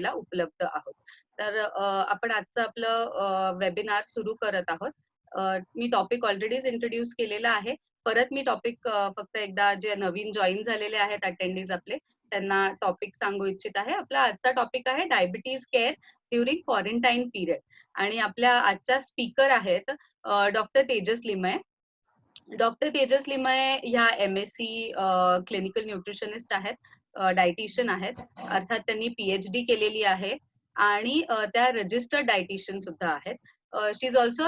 ला उपलब्ध आहोत. तर आपण आजचं आपलं वेबिनार सुरू करत आहोत. मी टॉपिक ऑलरेडीच इंट्रोड्यूस केलेला आहे. परत मी टॉपिक फक्त एकदा जे नवीन जॉइन झालेले आहेत अटेंडीज आपले, त्यांना टॉपिक सांगू इच्छित आहे. आपला आजचा टॉपिक आहे diabetes care during quarantine period आणि आपल्या आजच्या स्पीकर आहेत डॉक्टर तेजस लिमये. डॉक्टर तेजस लिमये ह्या MSc क्लिनिकल न्यूट्रिशनिस्ट आहेत, डायटिशियन आहेत. अर्थात त्यांनी PhD केलेली आहे आणि त्या रजिस्टर्ड डायटिशियन सुद्धा आहेत. She is also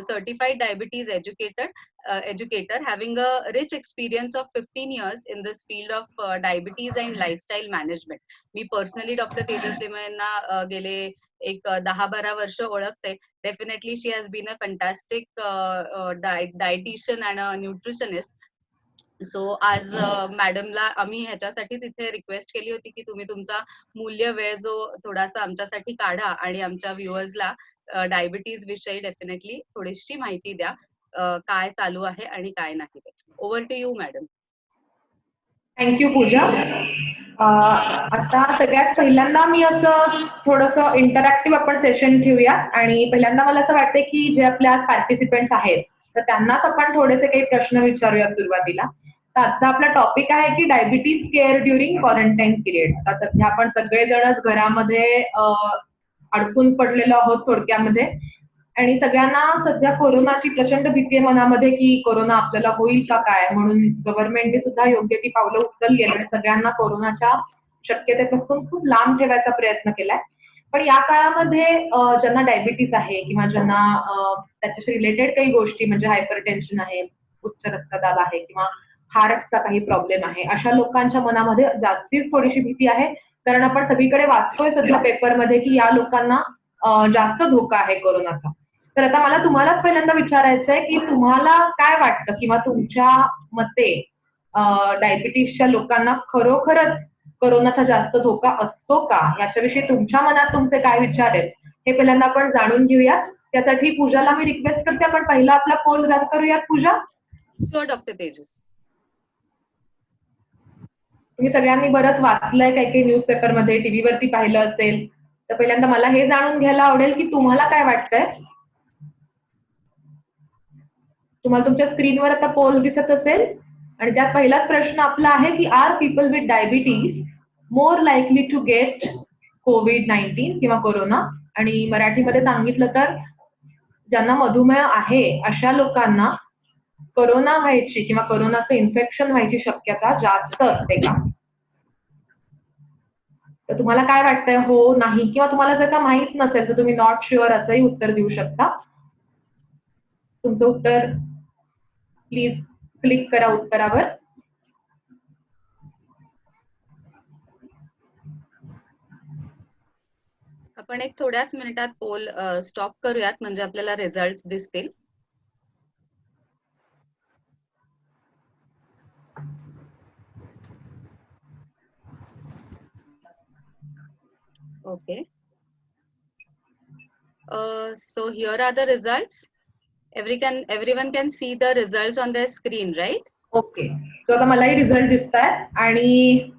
certified diabetes educator having a rich experience of 15 years in this field of diabetes and lifestyle management. मी पर्सनली डॉक्टर तेजस लिमयेंना गेले एक 10-12 वर्ष ओळखते. Definitely she has been a fantastic dietitian and a nutritionist. So आज मॅडमला आम्ही ह्याच्यासाठीच इथे रिक्वेस्ट केली होती की तुम्ही तुमचा मूल्य वेळ जो थोडासा आमच्यासाठी काढा आणि आमच्या व्ह्युअर्सला डायबिटीज विषयी डेफिनेटली थोडीशी माहिती द्या, काय चालू आहे आणि काय नाही. Over to you madam. Thank you Pooja. आता सगळ्यात पहिल्यांदा मी असं थोडंसं इंटरॅक्टिव्ह आपण सेशन ठेवूया आणि पहिल्यांदा मला असं वाटतं की जे आपल्या पार्टिसिपेंट्स आहेत तर त्यांनाच आपण थोडेसे काही प्रश्न विचारूया सुरुवातीला. तर आजचा आपला टॉपिक आहे की diabetes care during quarantine period. आता सध्या आपण सगळेजणच घरामध्ये अडकून पडलेलो आहोत थोडक्यामध्ये आणि सगळ्यांना सध्या कोरोनाची प्रचंड भीती आहे मनामध्ये की कोरोना आपल्याला होईल का काय, म्हणून गव्हर्नमेंटने सुद्धा योग्य ती पावलं उचलली आणि सगळ्यांना कोरोनाच्या शक्यतेपासून खूप लांब ठेवायचा प्रयत्न केलाय. पण या काळामध्ये ज्यांना डायबिटीस आहे किंवा ज्यांना त्याच्याशी रिलेटेड काही गोष्टी म्हणजे हायपरटेन्शन आहे, उच्च रक्तदाब आहे किंवा हार्टचा काही प्रॉब्लेम आहे, अशा लोकांच्या मनामध्ये जास्तीच थोडीशी भीती आहे. कारण आपण सगळीकडे वाचतोय सध्या पेपरमध्ये की या लोकांना जास्त धोका आहे कोरोनाचा. तर आता मला तुम्हालाच पहिल्यांदा विचारायचं आहे की तुम्हाला काय वाटतं किंवा तुमच्या मते डायबिटीसच्या लोकांना खरोखरच कोरोनाचा जास्त धोका असतो का, याच्याविषयी तुमच्या मनात तुमचे काय विचार आहेत हे पहिल्यांदा आपण जाणून घेऊया. त्यासाठी पूजाला मी रिक्वेस्ट करते आपण पहिला आपला पोल रन करूयात. पूजा. डॉक्टर तेजस. तुम्ही सगळ्यांनी बरंच वाचलंय काही काही न्यूजपेपरमध्ये, टीव्हीवरती पाहिलं असेल, तर पहिल्यांदा मला हे जाणून घ्यायला आवडेल की तुम्हाला काय वाटतंय. तुम्हाला तुमच्या स्क्रीनवर आता पोल दिसत असेल आणि त्यात पहिलाच प्रश्न आपला आहे की are people with diabetes more likely to get COVID-19 किंवा कोरोना. आणि मराठीमध्ये सांगितलं तर ज्यांना मधुमेह आहे अशा लोकांना कोरोना व्हायची किंवा कोरोनाचं इन्फेक्शन व्हायची शक्यता जास्त असते का. तर तुम्हाला काय वाटतंय, हो नाही, किंवा तुम्हाला जर का माहित नसेल तर तुम्ही नॉट शुअर असंही उत्तर देऊ शकता. तुमचं उत्तर प्लीज क्लिक करा उत्तरावर. आपण एक थोड्याच मिनिटात पोल स्टॉप करूयात म्हणजे आपल्याला रिझल्ट दिसतील. Okay. So here are the results. Everyone can see the results on their screen, right? Okay. तो आता मलाही रिझल्ट दिसतायत आणि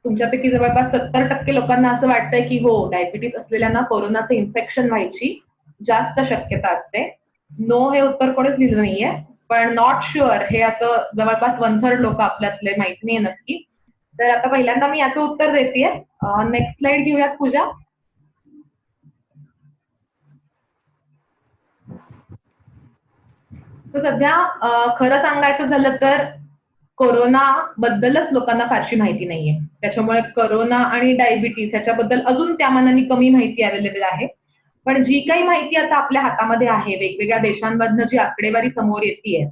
तुमच्यापैकी जवळपास 70% लोकांना असं वाटतंय की हो, डायबिटीस असलेल्यांना कोरोनाचं इन्फेक्शन व्हायची जास्त शक्यता असते. नो हे उत्तर कोणीच दिलं नाहीये, पण नॉट शुअर हे असं जवळपास 1/3 लोक आपल्यातले, माहित नाहीये नक्की. तर आता पहिल्यांदा मी याचं उत्तर देतेय. नेक्स्ट स्लाइड घेऊयात पूजा. तर सध्या खरं सांगायचं झालं तर कोरोना बद्दलच लोकांना फारशी माहिती नाहीये. त्याच्यामुळे कोरोना आणि डायबिटीस ह्याच्याबद्दल अजून त्या मानाने कमी माहिती अवेलेबल आहे. पण जी काही माहिती आता आपल्या हातामध्ये आहे, वेगवेगळ्या देशांमधनं जी आकडेवारी समोर येतेय,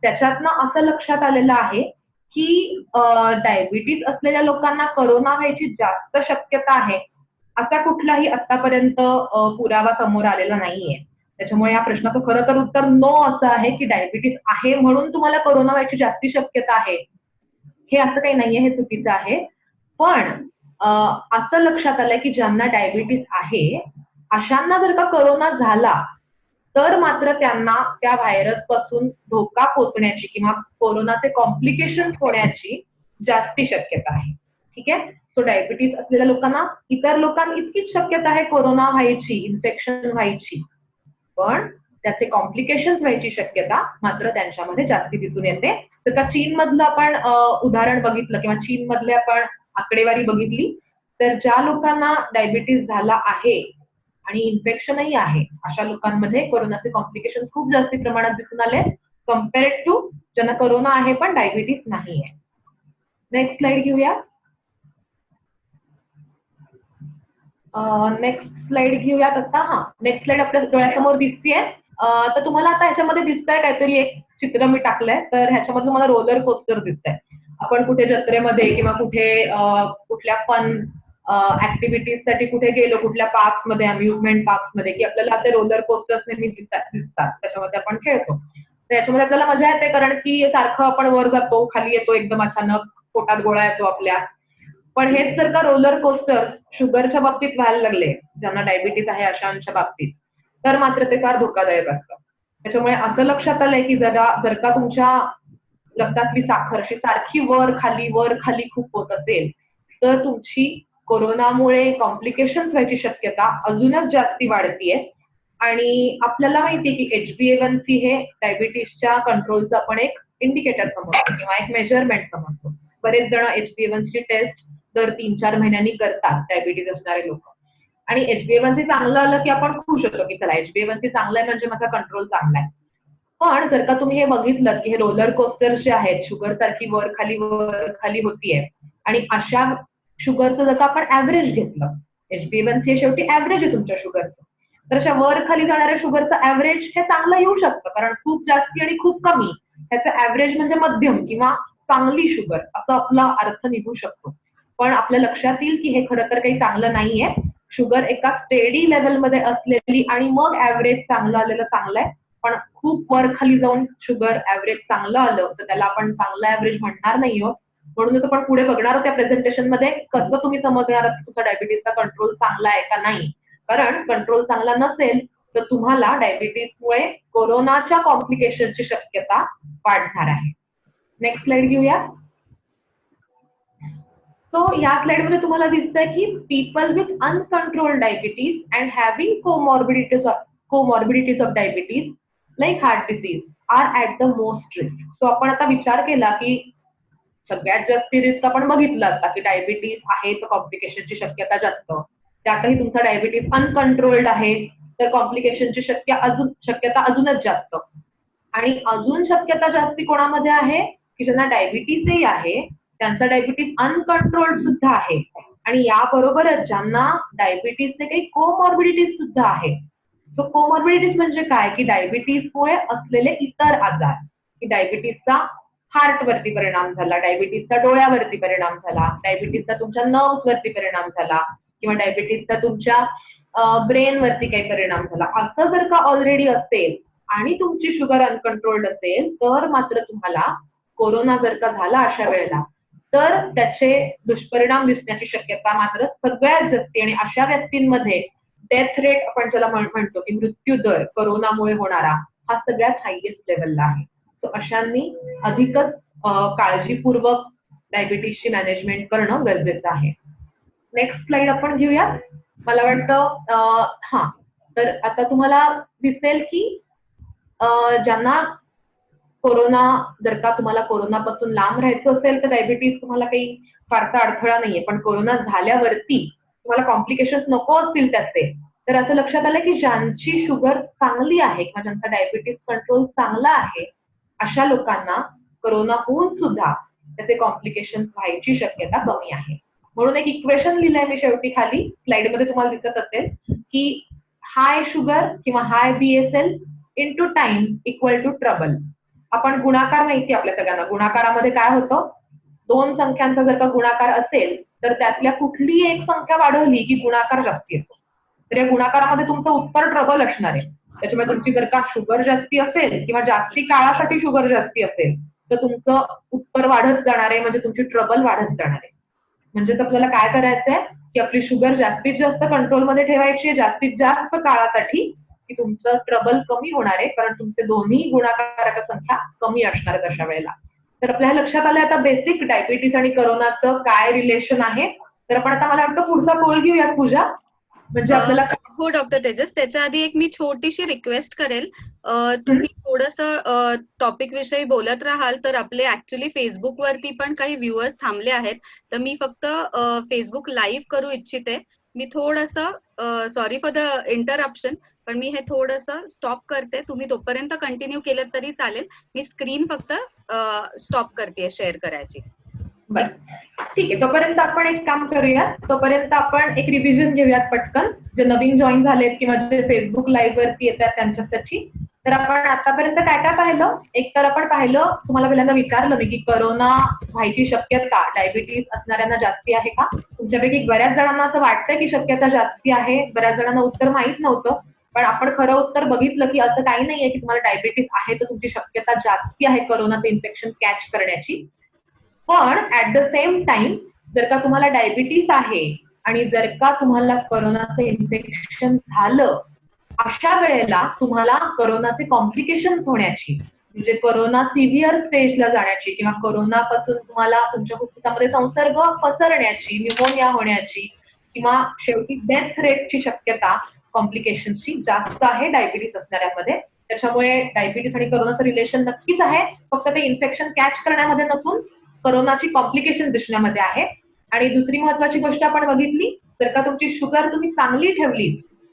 त्याच्यातनं असं लक्षात आलेलं आहे की डायबिटीस असलेल्या लोकांना कोरोना व्हायची जास्त शक्यता आहे असा कुठलाही आतापर्यंत पुरावा समोर आलेला नाहीये. त्याच्यामुळे या प्रश्नाचं खरं तर उत्तर नो असं आहे की डायबिटीस आहे म्हणून तुम्हाला कोरोना व्हायची जास्ती शक्यता आहे, हे असं काही नाहीये, हे चुकीचं आहे. पण असं लक्षात आलंय की ज्यांना डायबिटीस आहे अशांना जर का कोरोना झाला तर मात्र त्यांना त्या व्हायरस पासून धोका पोचण्याची किंवा कोरोनाचे कॉम्प्लिकेशन होण्याची जास्ती शक्यता आहे. ठीक आहे. सो डायबिटीज असलेल्या लोकांना इतर लोकांइतकीच शक्यता आहे कोरोना व्हायची, इन्फेक्शन व्हायची, पण त्याचे कॉम्प्लिकेशन्स व्हायची शक्यता मात्र त्यांच्यामध्ये जास्ती दिसून येते. तर का चीनमधलं आपण उदाहरण बघितलं किंवा चीनमधले आपण आकडेवारी बघितली तर ज्या लोकांना डायबिटीज झाला आहे आणि इन्फेक्शनही आहे अशा लोकांमध्ये कोरोनाचे कॉम्प्लिकेशन खूप जास्ती प्रमाणात दिसून आले कम्पेअर्ड टू ज्यांना कोरोना आहे पण डायबिटीज नाही आहे. नेक्स्ट स्लाइड घेऊया. नेक्स्ट स्लाइड घेऊयात आता. नेक्स्ट स्लाइड आपल्या डोळ्यासमोर दिसतीये. तर तुम्हाला आता ह्याच्यामध्ये दिसतंय काहीतरी एक चित्र मी टाकलंय तर ह्याच्यामध्ये मला रोलर कोस्टर दिसतंय. आपण कुठे जत्रेमध्ये किंवा कुठे कुठल्या फन ऍक्टिव्हिटीजसाठी कुठे गेलो कुठल्या पार्क्समध्ये अम्युजमेंट पार्क्समध्ये की आपल्याला ते रोलर कोस्टर्स नेहमी दिसतात त्याच्यामध्ये आपण खेळतो. तर याच्यामध्ये आपल्याला मजा येते कारण की सारखं आपण वर जातो खाली येतो एकदम अचानक पोटात गोळा येतो आपल्या. पण हेच जर का रोलर कोस्टर शुगरच्या बाबतीत व्हायला लागले ज्यांना डायबिटीज आहे अशांच्या बाबतीत तर मात्र ते फार धोकादायक असतं. त्याच्यामुळे असं लक्षात आलंय की जर का तुमच्या रक्तातली साखर अशी सारखी वर खाली खूप होत असेल तर तुमची कोरोनामुळे कॉम्प्लिकेशन्स व्हायची शक्यता अजूनच जास्ती वाढतीये. आणि आपल्याला माहितीये की HbA1c हे डायबिटीसच्या कंट्रोलचा पण एक इंडिकेटर समजतो किंवा एक मेजरमेंट समजतो. बरेच जण HbA1c टेस्ट दर 3-4 महिन्यांनी करतात डायबिटीज असणारे लोक. आणि HbA1c चांगलं आलं की आपण खुश होतो की चला HbA1c चांगलं आहे म्हणजे माझा कंट्रोल चांगला आहे. पण जर का तुम्ही हे बघितलं की हे रोलर कोस्टर जे आहेत शुगर सारखी वर खाली होतीये आणि अशा शुगरचं जर का आपण ऍव्हरेज घेतलं HbA1c हे शेवटी ऍव्हरेज आहे तुमच्या शुगरचं तर अशा वर खाली जाणाऱ्या शुगरचं ऍव्हरेज हे चांगलं येऊ शकतं कारण खूप जास्ती आणि खूप कमी ह्याचं ऍव्हरेज म्हणजे मध्यम किंवा चांगली शुगर असं आपला अर्थ निघू शकतो. पण आपल्या लक्षात येईल की हे खरं तर काही चांगलं नाहीये. शुगर एका स्टेडी लेवलमध्ये असलेली आणि मग ऍव्हरेज चांगलं आलेलं चांगलं आहे. पण खूप वर खाली जाऊन शुगर ऍव्हरेज चांगलं आलं तर त्याला आपण चांगलं ऍव्हरेज म्हणणार नाही आहोत. म्हणूनच आपण पुढे बघणार आहोत त्या प्रेझेंटेशन मध्ये कसं तुम्ही समजणार आहात तुमचा डायबिटीसचा कंट्रोल चांगला आहे का नाही. कारण कंट्रोल चांगला नसेल तर तुम्हाला डायबिटीसमुळे कोरोनाच्या कॉम्प्लिकेशनची शक्यता वाढणार आहे. नेक्स्ट स्लाइड घेऊया. सो या स्लाइडमध्ये तुम्हाला दिसतंय की people with uncontrolled diabetes and having comorbidities of diabetes like heart disease are at the most risk. So आपण आता विचार केला की सगळ्यात जास्त रिस्क आपण बघितलं आता की डायबिटीज आहे तर कॉम्प्लिकेशनची शक्यता जास्त. त्यातही तुमचा डायबिटीज अनकंट्रोल्ड आहे तर कॉम्प्लिकेशनची शक्यता अजूनच जास्त. आणि अजून शक्यता जास्ती कोणामध्ये आहे की ज्यांना डायबिटीसही आहे त्यांचा डायबिटीज अनकंट्रोल्ड सुद्धा आहे आणि याबरोबरच ज्यांना डायबिटीसचे काही कोमॉर्बिडिटीज सुद्धा आहे. सो कोमॉर्बिडिटीज म्हणजे काय की डायबिटीसमुळे असलेले इतर आजार की डायबिटीसचा हार्ट वरती परिणाम झाला, डायबिटीसचा डोळ्यावरती परिणाम झाला, डायबिटीसचा तुमच्या नर्व्स वरती परिणाम झाला किंवा डायबिटीसचा तुमच्या ब्रेन वरती काही परिणाम झाला असं जर का ऑलरेडी असेल आणि तुमची शुगर अनकंट्रोल्ड असेल तर मात्र तुम्हाला कोरोना जर का झाला अशा वेळेला तर त्याचे दुष्परिणाम दिसण्याची शक्यता मात्र सगळ्यात जास्ती. आणि अशा व्यक्तींमध्ये डेथ रेट आपण ज्याला म्हणतो की मृत्यू दर कोरोनामुळे होणारा हा सगळ्यात हायएस्ट लेवलला आहे. तो अशांनी अधिकच काळजीपूर्वक डायबिटीसची मॅनेजमेंट करणं गरजेचं आहे. नेक्स्ट स्लाइड आपण घेऊयात. मला वाटतं तर आता तुम्हाला दिसेल की ज्यांना कोरोना जर का तुम्हाला कोरोनापासून लांब राहायचं असेल तर डायबिटीस तुम्हाला काही फारसा अडथळा नाहीये. पण कोरोना झाल्यावरती तुम्हाला कॉम्प्लिकेशन्स नको असतील त्याचे तर असं लक्षात आलं की ज्यांची शुगर चांगली आहे किंवा ज्यांचा डायबिटीस कंट्रोल चांगला आहे अशा लोकांना कोरोना होऊन सुद्धा त्याचे कॉम्प्लिकेशन्स व्हायची शक्यता कमी आहे. म्हणून एक इक्वेशन लिहिलंय मी शेवटी खाली स्लाइडमध्ये तुम्हाला दिसत असेल की हाय शुगर किंवा high BSL into time equal to trouble. आपण गुणाकार माहिती आपल्या सगळ्यांना. गुणाकारामध्ये काय होतं दोन संख्यांचा जर का गुणाकार असेल तर त्यातल्या कुठली एक संख्या वाढवली की गुणाकार जास्ती येतो. तर या गुणाकारामध्ये तुमचं उत्तर ट्रबल असणार आहे. त्याच्यामुळे तुमची जर का शुगर जास्ती असेल किंवा जास्ती काळासाठी शुगर जास्ती असेल तर तुमचं उत्तर वाढत जाणार आहे म्हणजे तुमची ट्रबल वाढत जाणार आहे. म्हणजेच आपल्याला काय करायचंय की आपली शुगर जास्तीत जास्त कंट्रोलमध्ये ठेवायची आहे जास्तीत जास्त काळासाठी की तुमचं ट्रबल कमी होणार आहे कारण तुमचे दोन्ही गुणाकाराच्या संख्या कमी असणार आहेत अशा वेळेला. तर आपल्याला लक्षात आलं आता बेसिक डायबिटीस आणि कोरोनाचं काय रिलेशन आहे. तर आपण आता मला वाटतं पुढचा पोल घेऊयात पूजा, म्हणजे आपल्याला हो डॉक्टर तेजस, त्याच्या आधी एक मी छोटीशी रिक्वेस्ट करेल, तुम्ही थोडंसं टॉपिक विषयी बोलत राहाल तर आपले ऍक्च्युली फेसबुक वरती पण काही व्ह्युअर्स थांबले आहेत, तर मी फक्त फेसबुक लाईव्ह करू इच्छिते. मी थोडंसं सॉरी फॉर द इंटरप्शन, पण मी हे थोडंसं स्टॉप करते. तुम्ही तोपर्यंत कंटिन्यू केलं तरी चालेल. मी स्क्रीन फक्त स्टॉप करते शेअर करायची. बरं, ठीक आहे. तोपर्यंत आपण एक काम करूयात, तोपर्यंत आपण एक रिव्हिजन घेऊयात पटकन, जे नवीन जॉईन झालेत किंवा जे फेसबुक लाईव्ह वरती येतात त्यांच्यासाठी. तर आपण आतापर्यंत काय काय पाहिलं? एक तर आपण पाहिलं, तुम्हाला पहिल्यांदा विचारलं मी की कोरोना व्हायची शक्यता डायबिटीज असणाऱ्यांना जास्ती आहे का? तुमच्यापैकी बऱ्याच जणांना असं वाटतं की शक्यता जास्ती आहे, बऱ्याच जणांना उत्तर माहित नव्हतं. पण आपण खरं उत्तर बघितलं की असं काही नाहीये की तुम्हाला डायबिटीज आहे तर तुमची शक्यता जास्ती आहे कोरोनाचं इन्फेक्शन कॅच करण्याची. पण ऍट द सेम टाइम जर का तुम्हाला डायबिटीस आहे आणि जर का तुम्हाला कोरोनाचं इन्फेक्शन झालं, अशा वेळेला तुम्हाला कोरोनाचे कॉम्प्लिकेशन होण्याची, म्हणजे कोरोना सिव्हिअर स्टेजला जाण्याची किंवा कोरोनापासून तुम्हाला तुमच्या फुफ्फुसामध्ये संसर्ग पसरण्याची, न्यूमोनिया होण्याची किंवा शेवटी डेथ रेटची शक्यता कॉम्प्लिकेशनची जास्त आहे डायबिटीस असणाऱ्यांमध्ये. त्याच्यामुळे डायबिटीस आणि कोरोनाचं रिलेशन नक्कीच आहे, फक्त ते इन्फेक्शन कॅच करण्यामध्ये नसून कोरोनाची कॉम्प्लिकेशन दिसण्यामध्ये आहे. आणि दुसरी महत्वाची गोष्ट आपण बघितली, जर का तुमची शुगर तुम्ही चांगली ठेवली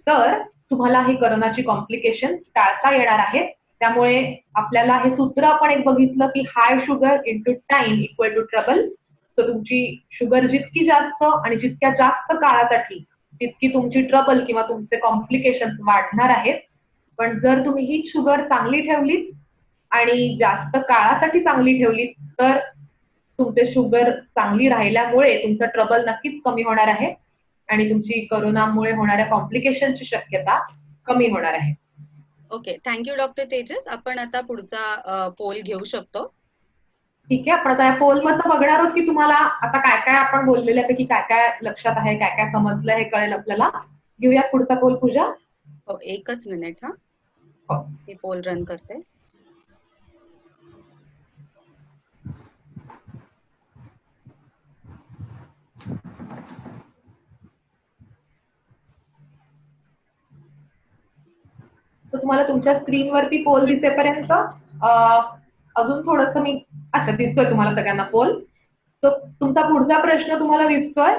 तर तुम्हाला ही कोरोनाची कॉम्प्लिकेशन टाळता येणार आहेत. त्यामुळे आपल्याला हे सूत्र आपण एक बघितलं की high sugar into time equal to trouble. तर तुमची शुगर जितकी जास्त आणि जितक्या जास्त काळासाठी तितकी तुमची ट्रबल किंवा तुमचे कॉम्प्लिकेशन वाढणार आहेत. पण जर तुम्ही ही शुगर चांगली ठेवली आणि जास्त काळासाठी चांगली ठेवली तर तुमचे शुगर चांगली राहिल्यामुळे तुमचं ट्रबल नक्कीच कमी होणार आहे आणि तुमची कोरोनामुळे होणाऱ्या कॉम्प्लिकेशनची शक्यता कमी होणार आहे. Okay, thank you doctor Tejas. आपण आता पुढचा पोल घेऊ शकतो. ठीक आहे, आपण आता या पोल मधनं बघणार आहोत की तुम्हाला आता काय काय आपण बोललेल्यापैकी काय काय लक्षात आहे, काय काय समजलं हे कळेल आपल्याला. घेऊया पुढचा पोल पूजा. हो, एकच मिनिट. हो. मी पोल रन करते. तर तुम्हाला तुमच्या स्क्रीनवरती पोल दिसेपर्यंत अजून थोडंसं मी, अच्छा दिसतोय तुम्हाला सगळ्यांना पोल. तर तुमचा पुढचा प्रश्न तुम्हाला दिसतोय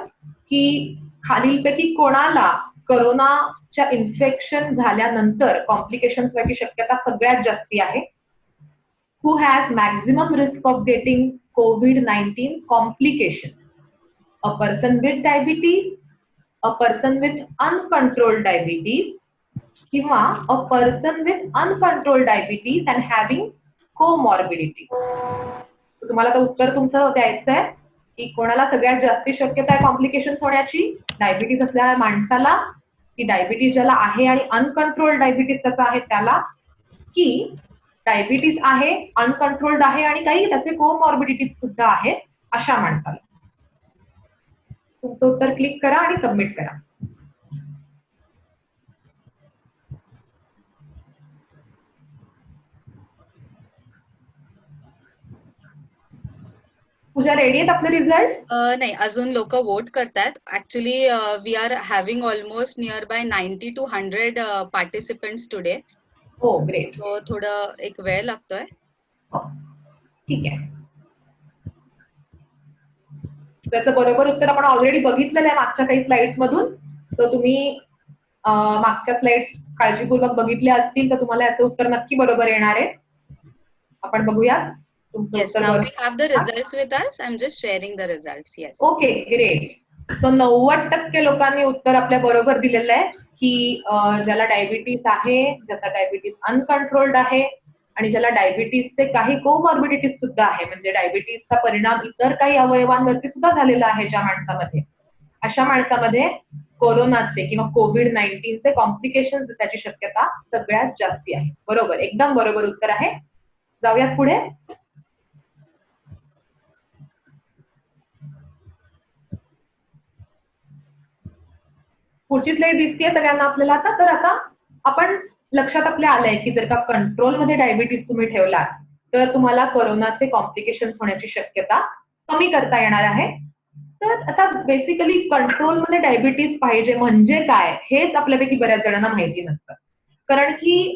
की खालीलपैकी कोणाला कोरोनाच्या इन्फेक्शन झाल्यानंतर कॉम्प्लिकेशन्स व्हायची शक्यता सगळ्यात जास्ती आहे? Who has maximum risk of getting COVID-19 complication? A person with diabetes, a person with uncontrolled diabetes किंवा a person with uncontrolled diabetes and having comorbidity. तुम्हाला तर उत्तर तुमचं द्यायचं आहे की कोणाला सगळ्यात जास्त शक्यता आहे कॉम्प्लिकेशन होण्याची? डायबिटीज असलेल्या माणसाला, की डायबिटीज ज्याला आहे आणि अनकंट्रोल्ड डायबिटीज त्याचा आहे त्याला, की डायबिटीज आहे, अनकंट्रोल्ड आहे आणि काही त्याचे कोमॉर्बिडिटीज सुद्धा आहे अशा माणसाला? तुमचं उत्तर क्लिक करा आणि सबमिट करा. पूजा रेडी आहेत आपले रिझल्ट? नाही, अजून लोक वोट करतात. Actually we are having almost near by 90 to 100 participants today. हो, ग्रेट. सो थोडं एक वेळ लागतोय. ठीक आहे. त्याचं बरोबर उत्तर आपण ऑलरेडी बघितलेलं आहे मागच्या काही स्लाइड्स मधून. तर तुम्ही मागच्या स्लाइड्स काळजीपूर्वक बघितल्या असतील तर तुम्हाला याचं उत्तर नक्की बरोबर येणार आहे. आपण बघूया. Yes, now we have the results with us. I'm just sharing the results. Yes. Okay, great. तर 90% लोकांनी उत्तर आपल्या बरोबर दिलेलं आहे की ज्याला डायबिटीस आहे, ज्याचा डायबिटीस अनकंट्रोल्ड आहे आणि ज्याला डायबिटीसचे काही कोमॉर्बिडिटीज सुद्धा आहे, म्हणजे डायबिटीसचा परिणाम इतर काही अवयवांवरती सुद्धा झालेला आहे ज्या माणसामध्ये, अशा माणसामध्ये कोरोनाचे किंवा COVID-19चे कॉम्प्लिकेशन त्याची शक्यता सगळ्यात जास्ती आहे. बरोबर, एकदम बरोबर उत्तर आहे. जाऊयात पुढे. पुढची स्लाइड दिसतीये सगळ्यांना आपल्याला आता? तर आता आपण लक्षात आपल्या आलंय की जर का कंट्रोलमध्ये डायबिटीस तुम्ही ठेवलात तर तुम्हाला कोरोनाचे कॉम्प्लिकेशन होण्याची शक्यता कमी करता येणार आहे. तर आता बेसिकली कंट्रोलमध्ये डायबिटीज पाहिजे म्हणजे काय हेच आपल्यापैकी बऱ्याच जणांना माहिती नसतं. कारण की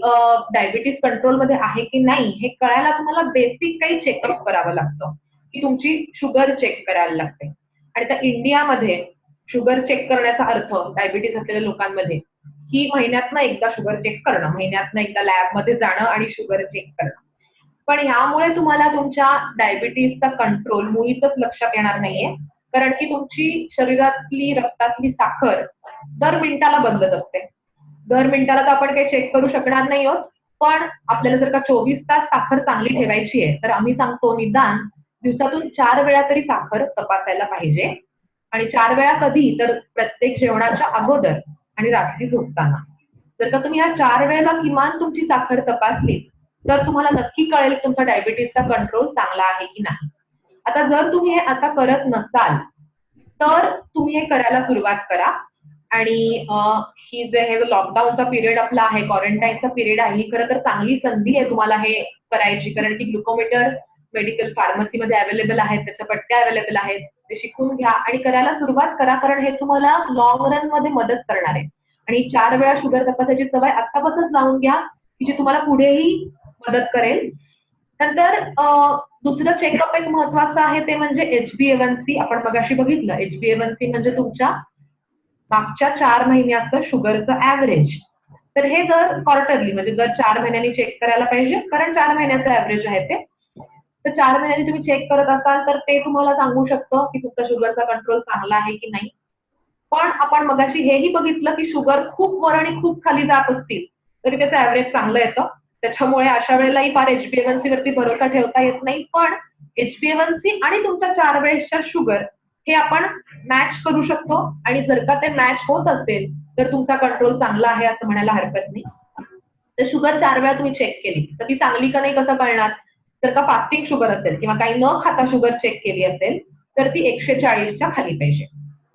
डायबिटीज कंट्रोलमध्ये आहे की नाही हे कळायला तुम्हाला बेसिक काही चेकअप करावं लागतं, की तुमची शुगर चेक करायला लागते. आणि त्या इंडियामध्ये शुगर चेक करण्याचा अर्थ डायबिटीज असलेल्या लोकांमध्ये की महिन्यातनं एकदा शुगर चेक करणं, महिन्यातनं एकदा लॅबमध्ये जाणं आणि शुगर चेक करणं. पण ह्यामुळे तुम्हाला तुमच्या डायबिटीजचा कंट्रोल मुळीच लक्षात येणार नाहीये. कारण की तुमची शरीरातली रक्तातली साखर दर मिनिटाला बदलत असते. दर मिनिटाला तर आपण काही चेक करू शकणार नाही आहोत. पण आपल्याला जर का 24 तास साखर चांगली ठेवायची आहे, तर आम्ही सांगतो निदान दिवसातून 4 वेळा तरी साखर तपासायला पाहिजे. आणि 4 वेळा कधी? तर प्रत्येक जेवणाच्या अगोदर आणि रात्री झोपताना. जर का तुम्ही या 4 वेळेला किमान तुमची साखर तपासली, तर तुम्हाला नक्की कळेल तुमचा डायबिटीजचा कंट्रोल चांगला आहे की नाही. आता जर तुम्ही हे आता करत नसाल, तर तुम्ही हे करायला सुरुवात करा. आणि ही जे हे लॉकडाऊनचा पिरियड आपला आहे, क्वारंटाईनचा पिरियड आहे, ही खरं तर चांगली संधी आहे तुम्हाला हे करायची. कारण की ग्लुकोमीटर मेडिकल फार्मसीमध्ये अवेलेबल आहेत, त्याच्या पट्ट्या अवेलेबल आहेत. ते शिकून घ्या आणि करायला सुरुवात करा, कारण हे तुम्हाला लॉंग रन मध्ये मदत करणार आहे. आणि 4 वेळा शुगर तपासायची सवय आत्तापासूनच लावून घ्या, की जी तुम्हाला पुढेही मदत करेल. नंतर दुसरं चेकअप एक महत्वाचं आहे ते म्हणजे HbA1c. आपण मगाशी बघितलं, HbA1c म्हणजे तुमच्या मागच्या 4 महिन्याचं शुगरचं ऍव्हरेज. तर हे दर क्वार्टरली म्हणजे दर 4 महिन्यांनी चेक करायला पाहिजे, कारण 4 महिन्याचं ऍव्हरेज आहे ते. तर 4 महिन्यांनी तुम्ही चेक करत असाल तर ते तुम्हाला सांगू शकतं की तुमचा शुगरचा कंट्रोल चांगला आहे की नाही. पण आपण मगाशी हेही बघितलं की शुगर खूप वर आणि खूप खाली जात असतील तरी त्याचं ऍव्हरेज चांगलं येतं. त्याच्यामुळे अशा वेळेलाही फार HbA1c वरती भरोसा ठेवता येत नाही. पण HbA1c आणि तुमच्या 4 वेळेसच्या शुगर हे आपण मॅच करू शकतो. आणि जर का ते मॅच होत असेल तर तुमचा कंट्रोल चांगला आहे असं म्हणायला हरकत नाही. तर शुगर 4 वेळा तुम्ही चेक केली तर ती चांगली का नाही कसं कळणार? जर का फास्टिंग शुगर असेल किंवा काही न खाता शुगर चेक केली असेल तर ती 140च्या खाली पाहिजे.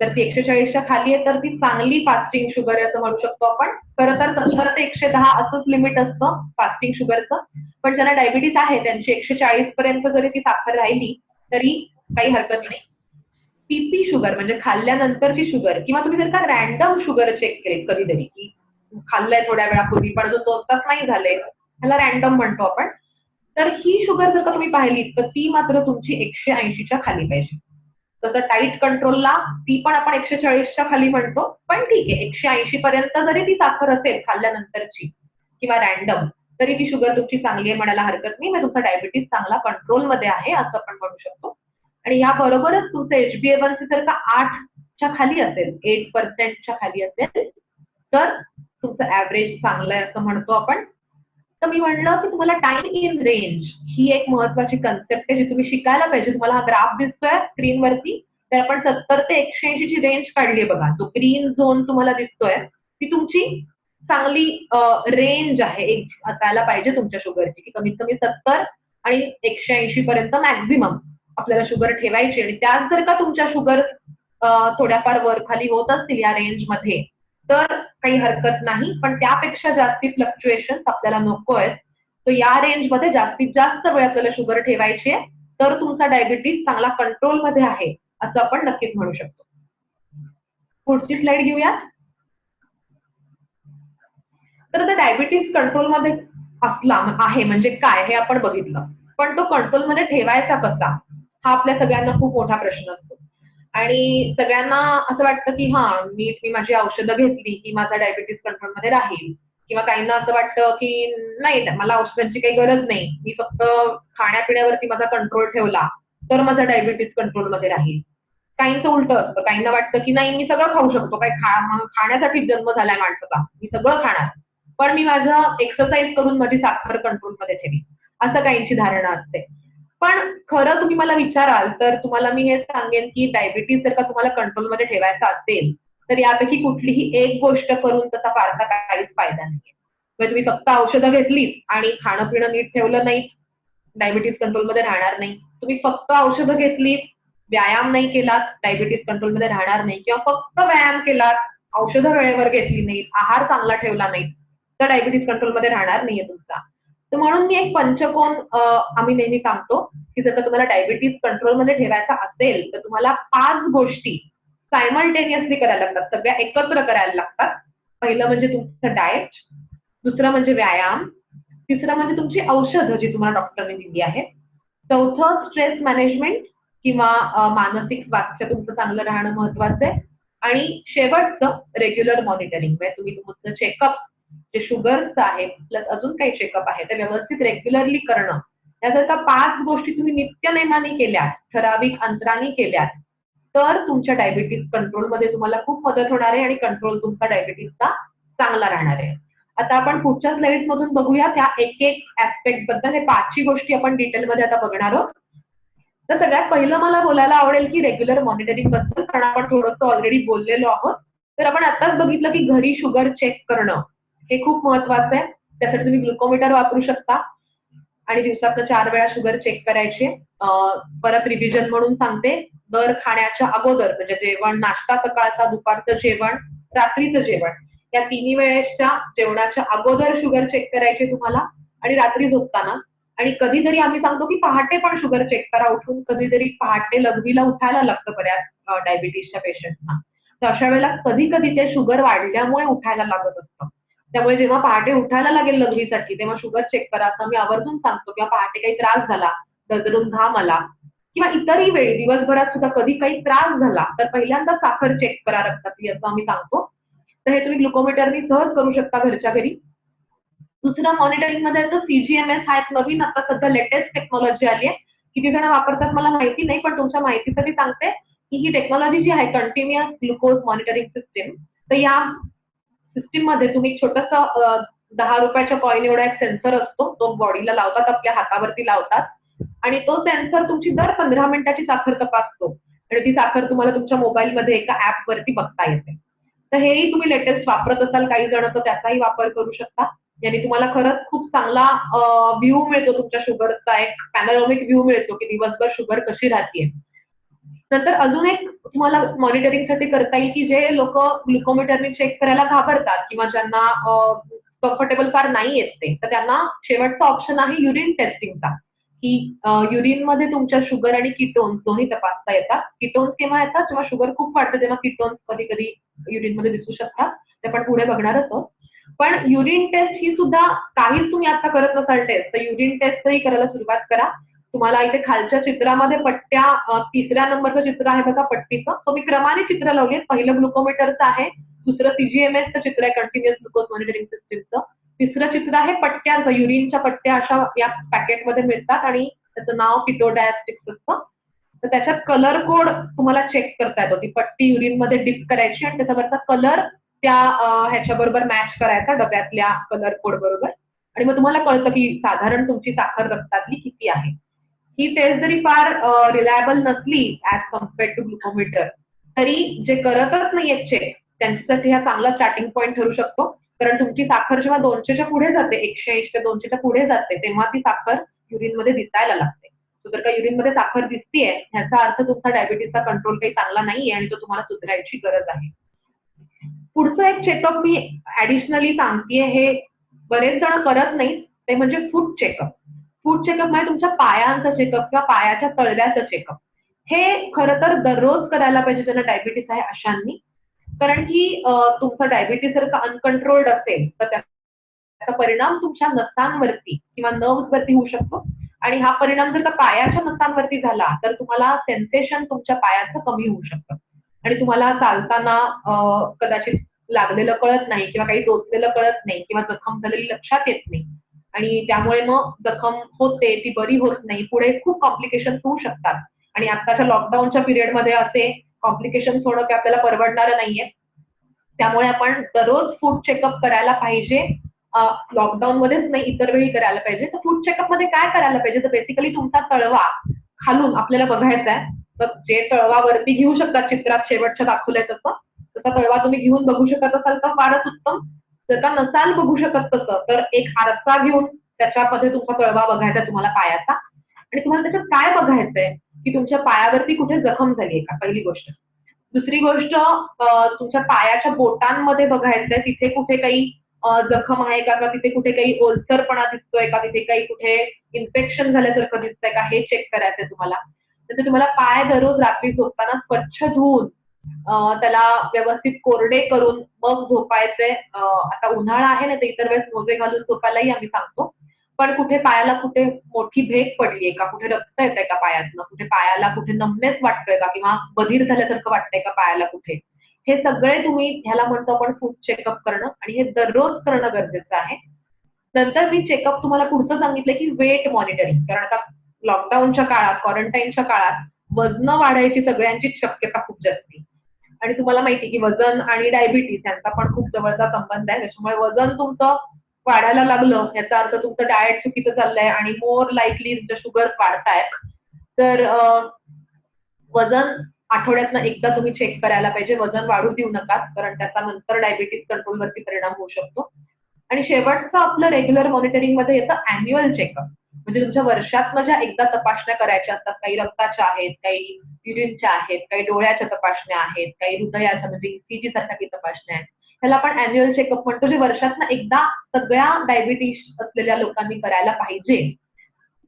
तर ती 140च्या खाली आहे तर ती चांगली फास्टिंग शुगर आहे असं म्हणू शकतो आपण. खरं तर 70 ते 110 असंच लिमिट असतं फास्टिंग शुगरचं. पण ज्यांना डायबिटीज आहे त्यांची 140 पर्यंत जरी ती साखर राहिली तरी काही हरकत नाही. पीपी शुगर म्हणजे खाल्ल्यानंतरची शुगर किंवा तुम्ही जर का रॅन्डम शुगर चेक केले कधीतरी की खाल्लंय थोड्या वेळापूर्वी पण अजून 2 तास नाही झाले, ह्याला रॅन्डम म्हणतो आपण. तर ही शुगर जर का तुम्ही पाहिली तर ती मात्र तुमची 180च्या खाली पाहिजे. तसं टाईट कंट्रोलला ती पण आपण 140च्या खाली म्हणतो. पण ठीक आहे, 180 पर्यंत जरी ती साखर असेल खाल्ल्यानंतरची किंवा रॅन्डम तरी ती शुगर तुमची चांगली आहे म्हणायला हरकत नाही. म्हणजे तुमचा डायबिटीज चांगला कंट्रोलमध्ये आहे असं आपण म्हणू शकतो. आणि याबरोबरच तुमचं HbA1c जर का 8च्या खाली असेल, 8% खाली असेल तर तुमचं ऍव्हरेज चांगलं आहे असं म्हणतो आपण. तर मी म्हणलं की तुम्हाला टाइम इन रेंज ही एक महत्वाची कन्सेप्ट आहे जी तुम्ही शिकायला पाहिजे. तुम्हाला हा ग्राफ दिसतोय स्क्रीनवरती, तर आपण 70 ते 180 ची रेंज काढली बघा. तो ग्रीन झोन तुम्हाला दिसतोय ती तुमची चांगली रेंज आहे एक असायला पाहिजे तुमच्या शुगरची, की कमीत कमी 70 आणि 180 पर्यंत मॅक्झिमम आपल्याला शुगर ठेवायची. आणि त्यात जर का तुमच्या शुगर थोड्याफार वर खाली होत असतील या रेंजमध्ये तर काही हरकत नाही. पण त्यापेक्षा जास्ती फ्लक्च्युएशन आपल्याला नको आहेत. तर या रेंजमध्ये जास्तीत जास्त वेळ आपल्याला शुगर ठेवायची आहे तर तुमचा डायबिटीज चांगला कंट्रोलमध्ये आहे असं आपण नक्कीच म्हणू शकतो. पुढची स्लाइड घेऊया. तर आता डायबिटीज कंट्रोलमध्ये असला आहे म्हणजे काय हे आपण बघितलं. पण तो कंट्रोलमध्ये ठेवायचा कसा हा आपल्या सगळ्यांना खूप मोठा प्रश्न असतो. आणि सगळ्यांना असं वाटतं की मी माझी औषधं घेतली की माझा डायबिटीज कंट्रोलमध्ये राहील. किंवा काहींना असं वाटतं की नाही मला औषधांची काही गरज नाही, मी फक्त खाण्यापिण्यावरती माझा कंट्रोल ठेवला तर माझा डायबिटीज कंट्रोलमध्ये राहील. काहींचं उलटं असतं, काहींना वाटतं की नाही मी सगळं खाऊ शकतो, काय खाण्यासाठी जन्म झालाय माणसाचा, मी सगळं खाणार पण मी माझं एक्सरसाइज करून माझी साखर कंट्रोलमध्ये ठेवी, असं काहींची धारणा असते. पण खरं तुम्ही मला विचाराल तर तुम्हाला मी हे सांगेन की डायबिटीज जर का तुम्हाला कंट्रोलमध्ये ठेवायचा असेल तर यापैकी कुठलीही एक गोष्ट करून तसा फारसा काहीच फायदा नाहीये. म्हणजे तुम्ही फक्त औषधं घेतली आणि खाणं पिणं नीट ठेवलं नाही, डायबिटीज कंट्रोलमध्ये राहणार नाही. तुम्ही फक्त औषधं घेतली, व्यायाम नाही केलात, डायबिटीज कंट्रोलमध्ये राहणार नाही. किंवा फक्त व्यायाम केलात, औषधं वेळेवर घेतली नाहीत, आहार चांगला ठेवला नाही तर डायबिटीज कंट्रोलमध्ये राहणार नाहीये तुमचा. तर म्हणून मी एक पंचकोन आम्ही नेहमी सांगतो की जर तुम्हाला डायबिटीज कंट्रोलमध्ये ठेवायचा असेल तर तुम्हाला 5 गोष्टी सायमल्टेनियसली करायला लागतात, सगळ्या एकत्र करायला लागतात. पहिलं म्हणजे तुमचं डाएट, दुसरं म्हणजे व्यायाम, तिसरं म्हणजे तुमची औषधं जी तुम्हाला डॉक्टरने दिली आहेत, चौथं स्ट्रेस मॅनेजमेंट किंवा मानसिक स्वास्थ्य तुमचं चांगलं राहणं महत्वाचं आहे, आणि शेवटचं रेग्युलर मॉनिटरिंग, म्हणजे तुम्ही तुमचं चेकअप जे शुगरचं आहे प्लस अजून काही चेकअप आहे ते व्यवस्थित रेग्युलरली करणं. या जर का 5 गोष्टी तुम्ही नित्यनेमाने केल्या, ठराविक अंतराने केल्यात, तर तुमच्या डायबिटीज कंट्रोलमध्ये तुम्हाला खूप मदत होणार आहे आणि कंट्रोल तुमचा डायबिटीजचा चांगला राहणार आहे. आता आपण पुढच्या स्लाइड्स मधून बघूया त्या एक ऍस्पेक्ट बद्दल. हे 5 गोष्टी आपण डिटेलमध्ये आता बघणार आहोत. तर सगळ्यात पहिलं मला बोलायला आवडेल की रेग्युलर मॉनिटरिंग बद्दल, कारण आपण थोडंसं ऑलरेडी बोललेलो आहोत. तर आपण आताच बघितलं की घरी शुगर चेक करणं हे खूप महत्वाचं आहे. त्यासाठी तुम्ही ग्लुकोमीटर वापरू शकता आणि दिवसातनं 4 वेळा शुगर चेक करायचे. परत रिव्हिजन म्हणून सांगते, दर खाण्याच्या अगोदर म्हणजे जेवण, नाश्ता सकाळचा, दुपारचं जेवण, रात्रीचं जेवण, या तिन्ही वेळेसच्या जेवणाच्या अगोदर शुगर चेक करायचे तुम्हाला, आणि रात्री झोपताना. आणि कधीतरी आम्ही सांगतो की पहाटे पण शुगर चेक करा उठून. कधीतरी पहाटे लघवीला उठायला लागतं बऱ्याच डायबिटीसच्या पेशंटना. तर अशा वेळेला कधी कधी ते शुगर वाढल्यामुळे उठायला लागत असतं. त्यामुळे जेव्हा पहाटे उठायला लागेल लघवीसाठी तेव्हा शुगर चेक करा असं मी आवर्जून सांगतो. किंवा पहाटे काही त्रास झाला, दरदरून घाम आला, किंवा इतरही वेळी दिवसभरात सुद्धा कधी काही त्रास झाला तर पहिल्यांदा साखर चेक करा रक्तातली, असं आम्ही सांगतो. तर हे तुम्ही ग्लुकोमीटरनी सहज करू शकता घरच्या घरी. दुसरं मॉनिटरिंग मध्ये येतं सीजीएमएस. हा एक नवीन आता सध्या लेटेस्ट टेक्नॉलॉजी आली आहे. किती जण वापरतात मला माहिती नाही, पण तुमच्या माहितीसाठी सांगते की ही टेक्नॉलॉजी जी आहे कंटिन्युअस ग्लुकोज मॉनिटरिंग सिस्टीम, तर या सिस्टीम मध्ये तुम्ही एक छोटंसं 10 रुपयाच्या कॉइन एवढा एक सेन्सर असतो, तो बॉडीला लावतात, आपल्या हातावरती लावतात, आणि तो सेन्सर तुमची दर 15 मिनिटाची साखर तपासतो आणि ती साखर तुम्हाला तुमच्या मोबाईलमध्ये एका ऍप वरती बघता येते. तर हेही तुम्ही लेटेस्ट वापरत असाल काही जण तर त्याचाही वापर करू शकता. याने तुम्हाला खरंच खूप चांगला व्ह्यू मिळतो तुमच्या शुगरचा, एक पॅनोरॉमिक व्ह्यू मिळतो की दिवसभर शुगर कशी राहतीये. नंतर अजून एक तुम्हाला मॉनिटरिंगसाठी करता येईल की जे लोक ग्लुकोमीटरने चेक करायला घाबरतात किंवा ज्यांना कम्फर्टेबल फार नाही येत ते, तर त्यांना शेवटचा ऑप्शन आहे युरिन टेस्टिंगचा, की युरिन मध्ये तुमच्या शुगर आणि किटोन्स दोन्ही तपासता येतात. किटोन्स केव्हा येतात, जेव्हा शुगर खूप वाढतं तेव्हा किटोन्स कधी कधी युरिन मध्ये दिसू शकतात, ते पण पुढे बघणारच आहोत. पण युरिन टेस्ट ही सुद्धा, काहीच तुम्ही आता करत नसाल टेस्ट तर युरिन टेस्टही करायला सुरुवात करा. तुम्हाला इथे खालच्या चित्रामध्ये पट्ट्या, 3ऱ्या नंबरचं चित्र आहे बघा पट्टीचं, तो मी क्रमाने चित्र लावले. पहिलं ग्लुकोमीटरचं आहे, दुसरं सीजीएमएसचं चित्र आहे कंटिन्युअस ग्लुकोज मॉनिटरिंग सिस्टीमचं, तिसरं चित्र आहे पट्ट्यांचं, युरिनच्या पट्ट्या अशा या पॅकेटमध्ये मिळतात आणि त्याचं नाव किटो डायस्टिक्स असतं. तर त्याच्यात कलर कोड तुम्हाला चेक करता येतो. ती पट्टी युरिन मध्ये डिप करायची आणि त्याच्यावरचा कलर त्या ह्याच्याबरोबर मॅच करायचा डब्यातल्या कलर कोड बरोबर, आणि मग तुम्हाला कळतं की साधारण तुमची साखर रक्तातली किती आहे. ही टेस्ट जरी फार रिलायबल नसली ऍज कम्पेअर्ड टू ग्लुकोमीटर, तरी जे करतच नाहीयेत चेक त्यांच्यासाठी हा चांगला स्टार्टिंग पॉईंट ठरू शकतो. कारण तुमची साखर जेव्हा 200च्या पुढे जाते, 180 ते 200च्या पुढे जाते, तेव्हा ती साखर युरिन मध्ये दिसायला लागते. जर का युरिन मध्ये साखर दिसतीये ह्याचा अर्थ तुमचा डायबिटीसचा कंट्रोल काही चांगला नाहीये आणि तो तुम्हाला सुधारायची गरज आहे. पुढचं एक चेकअप मी ऍडिशनली सांगतेय, हे बरेच जण करत नाहीत, ते म्हणजे फूड चेकअप. फूड चेकअप म्हणजे तुमच्या पायांचं चेकअप किंवा पायाच्या तळव्याचं चेकअप. हे खरं तर दररोज करायला पाहिजे ज्यांना डायबिटीस आहे अशांनी, कारण की तुमचं डायबिटीस जर का अनकंट्रोल्ड असेल तर त्याचा परिणाम तुमच्या नसांवरती किंवा नर्व्स वरती होऊ शकतो, आणि हा परिणाम जर का पायाच्या नसांवरती झाला तर तुम्हाला सेन्सेशन तुमच्या पायाचं कमी होऊ शकतं आणि तुम्हाला चालताना कदाचित लागलेलं कळत नाही किंवा काही टोचलेलं कळत नाही किंवा जखम झालेली लक्षात येत नाही, आणि त्यामुळे मग जखम होते ती बरी होत नाही, पुढे खूप कॉम्प्लिकेशन होऊ शकतात. आणि आताच्या लॉकडाऊनच्या पिरियडमध्ये असे कॉम्प्लिकेशन होणं काही आपल्याला परवडणारं नाहीये. त्यामुळे आपण दररोज फूड चेकअप करायला पाहिजे. लॉकडाऊन मध्येच नाही, इतर वेळी करायला पाहिजे. तर फूड चेकअप मध्ये काय करायला पाहिजे, तर बेसिकली तुमचा तळवा खालून आपल्याला बघायचा आहे. तर जे तळवा वरती घेऊ शकतात चित्रात शेवटच्या दाखवलंय तसं, तसा तळवा तुम्ही घेऊन बघू शकत असाल तर फारच उत्तम. जर का नसाल बघू शकत तसं तर एक आरसा घेऊन त्याच्यामध्ये तुमचा तळवा बघायचा तुम्हाला पायाचा, आणि तुम्हाला त्याच्यात काय बघायचंय की तुमच्या पायावरती कुठे जखम झालीये का, पहिली गोष्ट. दुसरी गोष्ट, तुमच्या पायाच्या बोटांमध्ये बघायचंय तिथे कुठे काही जखम आहे का तिथे कुठे काही ओलसरपणा दिसतोय का, तिथे काही कुठे इन्फेक्शन झाल्यासारखं दिसतंय का, हे चेक करायचंय तुम्हाला. तर तुम्हाला पाय दररोज रात्री झोपताना स्वच्छ धुवून त्याला व्यवस्थित कोरडे करून मग झोपायचे. आता उन्हाळा आहे ना, तर इतर वेळेस मोजे घालून झोपायलाही आम्ही सांगतो. पण कुठे पायाला कुठे मोठी भेग पडलीये का, कुठे रक्त येतंय का पायातनं, कुठे पायाला कुठे नमनेस वाटतोय का, किंवा बधीर झाल्यासारखं वाटतंय का पायाला कुठे, हे सगळे तुम्ही ह्याला म्हणतो आपण फूड चेकअप करणं, आणि हे दररोज करणं गरजेचं आहे. नंतर मी चेकअप तुम्हाला पुढचं सांगितलं की वेट मॉनिटरिंग, कारण आता लॉकडाऊनच्या काळात, क्वारंटाईनच्या काळात वजन वाढायची सगळ्यांचीच शक्यता खूप जास्त. आणि तुम्हाला माहिती की वजन आणि डायबिटीस यांचा पण खूप जवळचा संबंध आहे. त्याच्यामुळे वजन तुमचं वाढायला लागलं याचा अर्थ तुमचं डाएट चुकीचं चाललंय आणि मोर लाईकली तुमच्या शुगर वाढतायत. तर वजन आठवड्यातनं एकदा तुम्ही चेक करायला पाहिजे. वजन वाढू देऊ नका, कारण त्याचा नंतर डायबिटीस कंट्रोलवरती परिणाम होऊ शकतो. आणि शेवटचं आपलं रेग्युलर मॉनिटरिंग मध्ये येतं अॅन्युअल चेकअप. म्हणजे तुमच्या वर्षातनं ज्या एकदा तपासण्या करायच्या असतात, काही रक्ताच्या आहेत, काही युरिनच्या आहेत, काही डोळ्याच्या तपासण्या आहेत, काही हृदयाच्या म्हणजे ईसीजी सारख्या तपासण्या आहेत. ह्याला आपण अॅन्युअल चेकअप म्हणतो, जे वर्षातनं एकदा सगळ्या डायबिटीस असलेल्या लोकांनी करायला पाहिजे.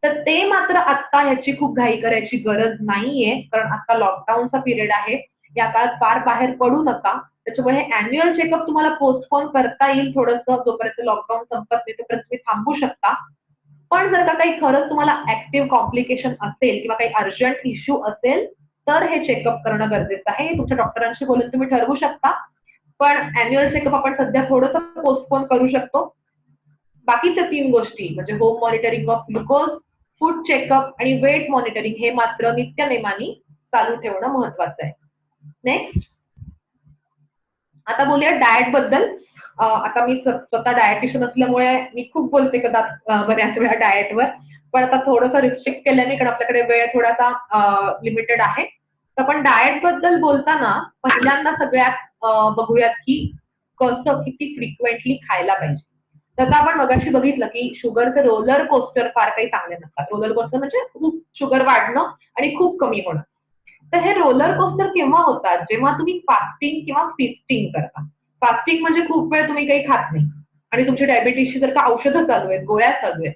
तर ते मात्र आता ह्याची खूप घाई करायची गरज नाहीये, कारण आता लॉकडाऊनचा पिरियड आहे. या काळात फार बाहेर पडू नका. त्याच्यामुळे हे अॅन्युअल चेकअप तुम्हाला पोस्टपोन करता येईल थोडंसं, जोपर्यंत लॉकडाऊन संपत नाही तोपर्यंत तुम्ही थांबू शकता. पण जर का काही खरंच तुम्हाला ऍक्टिव्ह कॉम्प्लिकेशन असेल किंवा काही अर्जंट इश्यू असेल, तर हे चेकअप करणं गरजेचं आहे. तुमच्या डॉक्टरांशी बोलून तुम्ही ठरवू शकता. पण अॅन्युअल चेकअप आपण सध्या थोडंसं पोस्टपोन करू शकतो. बाकीच्या 3 गोष्टी म्हणजे home monitoring of glucose, food checkup आणि वेट मॉनिटरिंग हे मात्र नित्यनेमाने चालू ठेवणं महत्वाचं आहे. नेक्स्ट, आता बोलूया डाएट बद्दल. आता मी स्वतः डायटिशियन असल्यामुळे मी खूप बोलते बऱ्याच वेळा डाएटवर, पण आता थोडंसं रिस्ट्रिक्ट केल्याने, कारण आपल्याकडे वेळ थोडासा लिमिटेड आहे. तर आपण डाएट बद्दल बोलताना पहिल्यांदा सगळ्यात बघूयात की कसं किती फ्रिक्वेंटली खायला पाहिजे. तसं आपण मगाशी बघितलं की शुगरचे रोलर कोस्टर फार काही चांगले नसतात. रोलर कोस्टर म्हणजे खूप शुगर वाढणं आणि खूप कमी होणं. तर हे रोलर कोस्टर केव्हा होतात, जेव्हा तुम्ही फास्टिंग किंवा फिस्टिंग करता. फास्टिंग म्हणजे खूप वेळ तुम्ही काही खात नाही आणि तुमची डायबिटीसची जर का औषधं चालू आहेत, गोळ्या चालू आहेत,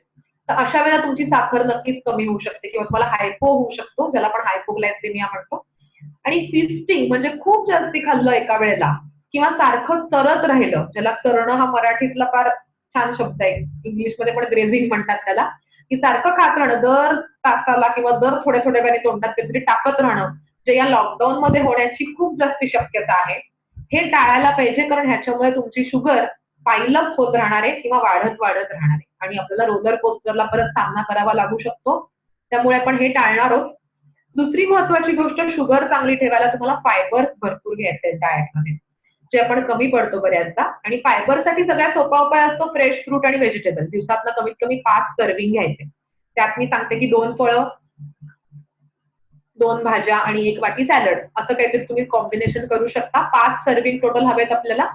तर अशा वेळेला तुमची साखर नक्कीच कमी होऊ शकते किंवा तुम्हाला हायपो होऊ शकतो, ज्याला आपण हायपोग्लायसेमिया म्हणतो. आणि फिस्टिंग म्हणजे खूप जास्ती खाल्लं एका वेळेला किंवा सारखं तरत राहिलं, ज्याला तरणं हा मराठीतला फार छान शब्द आहे, इंग्लिशमध्ये पण ग्रेझिंग म्हणतात त्याला, की सारखं खात राहणं, दर तासाला किंवा दर थोड्या थोड्या वेळाने तोंडात काहीतरी टाकत राहणं, जे या लॉकडाऊन मध्ये होण्याची खूप जास्त शक्यता आहे. हे टाळायला पाहिजे, कारण ह्याच्यामुळे तुमची शुगर पाईलअप होत राहणार आहे किंवा वाढत वाढत राहणार आहे आणि आपल्याला रोलर कोस्टरला परत सामना करावा लागू शकतो. त्यामुळे आपण हे टाळणार आहोत. दुसरी महत्वाची गोष्ट, शुगर चांगली ठेवायला तुम्हाला फायबर भरपूर घ्यायचे डाएटमध्ये, जे आपण कमी पडतो बऱ्याचदा. आणि फायबरसाठी सगळ्यात सोपा उपाय असतो फ्रेश फ्रूट आणि व्हेजिटेबल. दिवसातनं कमीत कमी 5 सर्विंग घ्यायचे. त्यात मी सांगते की 2 फळं, 2 भाज्या आणि 1 वाटी सॅलड, असं काहीतरी तुम्ही कॉम्बिनेशन करू शकता. 5 सर्विंग टोटल हवेत आपल्याला.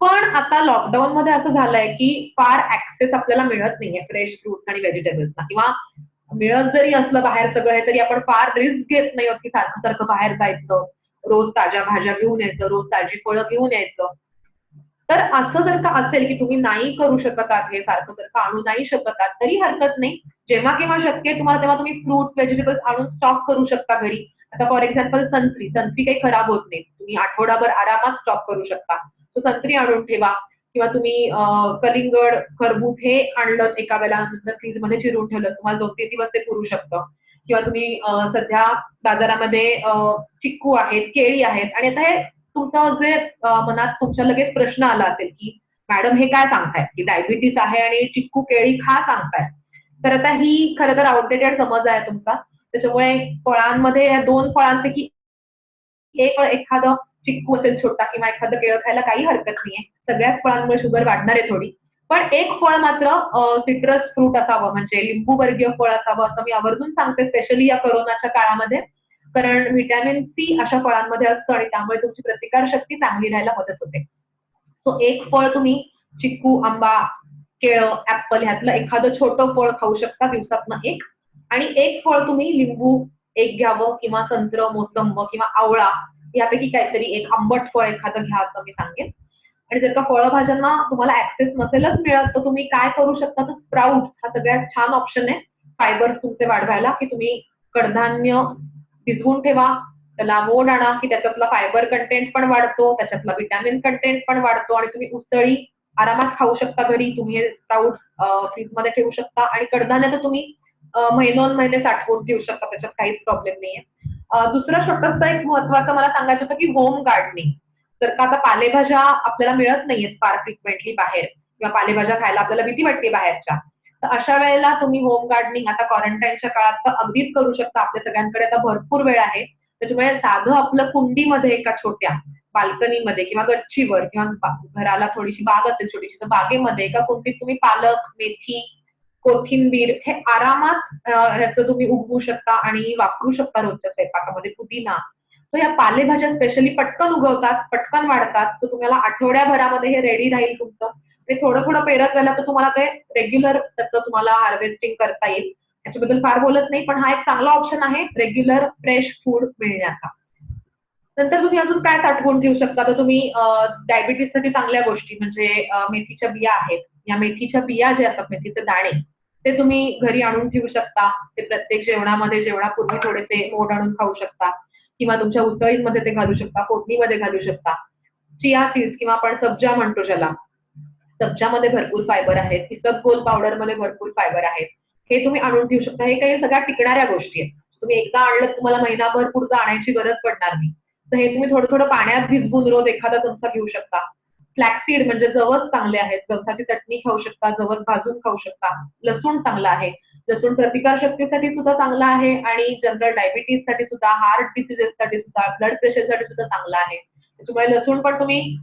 पण आता लॉकडाऊन मध्ये असं झालंय की फार ऍक्सेस आपल्याला मिळत नाहीये फ्रेश फ्रूट आणि व्हेजिटेबल्सना, किंवा मिळत जरी असलं बाहेर सगळं, तरी आपण फार रिस्क घेत नाही की सारखं सारखं बाहेर जायचं, रोज ताज्या भाज्या घेऊन यायचं, रोज ताजी फळं घेऊन यायचं. तर असं जर का असेल की तुम्ही नाही करू शकत आहात, हे सारखं सारखं आणू नाही शकत आहात, तरी हरकत नाही. जेव्हा केव्हा शक्य आहे तुम्हाला तेव्हा तुम्ही फ्रूट व्हेजिटेबल्स आणून स्टॉक करू शकता घरी. आता फॉर एक्झाम्पल संत्री काही खराब होत नाही, तुम्ही आठवडाभर आरामात स्टॉक करू शकता. तो संत्री आणून ठेवा, किंवा तुम्ही कलिंगड, खरबूज हे आणलं एका वेळेला फ्रीज मध्ये चिरून ठेवलं, तुम्हाला 2-3 दिवस ते पुरू शकतं. किंवा तुम्ही सध्या बाजारामध्ये चिक्कू आहेत, केळी आहेत. आणि आता हे तुमचं जे मनात तुमच्या लगेच प्रश्न आला असेल की मॅडम हे काय सांगतायत की डायबिटीस आहे आणि चिक्कू केळी खा सांगतायत. तर आता ही खरं तर आउटडेटेड समज आहे तुमचा. त्याच्यामुळे फळांमध्ये या 2 फळांपैकी एखादं चिक्कू असेल छोटा किंवा एखादं केळं खायला काही हरकत नाहीये. सगळ्याच फळांमुळे शुगर वाढणार आहे थोडी. पण 1 फळ मात्र सिट्रस फ्रूट असावं, म्हणजे लिंबू वर्गीय फळ असावं, असं मी आवर्जून सांगते, स्पेशली या कोरोनाच्या काळामध्ये. कारण व्हिटॅमिन सी अशा फळांमध्ये असतं आणि त्यामुळे तुमची प्रतिकारशक्ती चांगली राहायला मदत होते. तो 1 फळ तुम्ही चिक्कू, आंबा, केळं, ऍपल ह्यातलं एखादं छोटं फळ खाऊ शकता दिवसातनं 1. आणि 1 फळ तुम्ही लिंबू 1 घ्यावं, किंवा संत्र, मोसंब किंवा आवळा यापैकी काहीतरी 1 आंबट फळ एखादं घ्या, असं मी सांगेन. आणि जर का फळभाज्यांना तुम्हाला ऍक्सेस नसेलच मिळत तर तुम्ही काय करू शकता, तर स्प्राउट हा सगळ्यात छान ऑप्शन आहे फायबर तुमचे वाढवायला, की तुम्ही कडधान्य भिजवून ठेवा, त्याला मोड आणा, की त्याच्यातला फायबर कंटेंट पण वाढतो, त्याच्यातला व्हिटॅमिन कंटेंट पण वाढतो आणि तुम्ही उसळी आरामात खाऊ शकता घरी. तुम्ही हे स्प्राउट फ्रीजमध्ये ठेवू शकता आणि कडधान्य तर तुम्ही महिनोन-महिने साठवून ठेवू शकता, त्याच्यात काहीच प्रॉब्लेम नाहीये. दुसरं छोटंसं एक महत्त्वाचं मला सांगायचं होतं, की होम गार्डनिंग. जर का आता पालेभाज्या आपल्याला मिळत नाहीयेत फार फ्रिक्वेंटली बाहेर किंवा पालेभाज्या खायला आपल्याला भीती वाटते बाहेरच्या, तर अशा वेळेला तुम्ही होम गार्डनिंग आता क्वारंटाईनच्या काळात तर अगदीच करू शकता. आपल्या सगळ्यांकडे आता भरपूर वेळ आहे. त्याच्यामुळे साधं आपलं कुंडीमध्ये एका छोट्या बाल्कनीमध्ये किंवा गच्चीवर किंवा घराला थोडीशी बाग असेल छोटीशी, तर बागेमध्ये एका कुंडीत तुम्ही पालक, मेथी, कोथिंबीर हे आरामात ह्याचं तुम्ही उगवू शकता आणि वापरू शकता रोजच्या स्वयंपाकामध्ये. पुदिना, तर या पालेभाज्या स्पेशली पटकन उगवतात, पटकन वाढतात, तर तुम्हाला आठवड्याभरामध्ये हे रेडी राहील तुमचं. ते थोडं थोडं पेरत झालं तर तुम्हाला ते रेग्युलर त्याचं तुम्हाला हार्वेस्टिंग करता येईल. त्याच्याबद्दल फार बोलत नाही, पण हा एक चांगला ऑप्शन आहे रेग्युलर फ्रेश फूड मिळण्याचा. नंतर तुम्ही अजून काय साठवून ठेवू शकता, तर तुम्ही डायबिटीजसाठी चांगल्या गोष्टी म्हणजे मेथीच्या बिया आहेत. या मेथीच्या बिया जे असतात, मेथीचे दाणे, ते तुम्ही घरी आणून ठेवू शकता. ते प्रत्येक जेवणामध्ये जेवणापूर्वी थोडेसे मोड आणून खाऊ शकता किंवा तुमच्या उसळींमध्ये ते घालू शकता, फोडणीमध्ये घालू शकता. चिया सीड्स किंवा आपण सब्जा म्हणतो ज्याला, सब्जामध्ये भरपूर फायबर आहेत, इसबगोल पावडरमध्ये भरपूर फायबर आहेत. हे तुम्ही आणून ठेवू शकता. हे काही सगळ्या टिकणाऱ्या गोष्टी आहेत. तुम्ही एकदा आणलं तुम्हाला महिनाभर पुढचं आणायची गरज पडणार नाही. तर हे तुम्ही थोडं थोडं पाण्यात भिजवून रोज एखादा चमचा घेऊ शकता. फ्लॅक्सीड म्हणजे जवस चांगले आहेत. जवसाची चटणी खाऊ शकता, जवस भाजून खाऊ शकता. लसूण चांगला आहे. लसूण प्रतिकारशक्तीसाठी सुद्धा चांगला आहे आणि जनरल डायबिटीजसाठी सुद्धा, हार्ट डिसिजेससाठी सुद्धा, ब्लड प्रेशरसाठी सुद्धा चांगला आहे. त्याच्यामुळे लसूण पण तुम्ही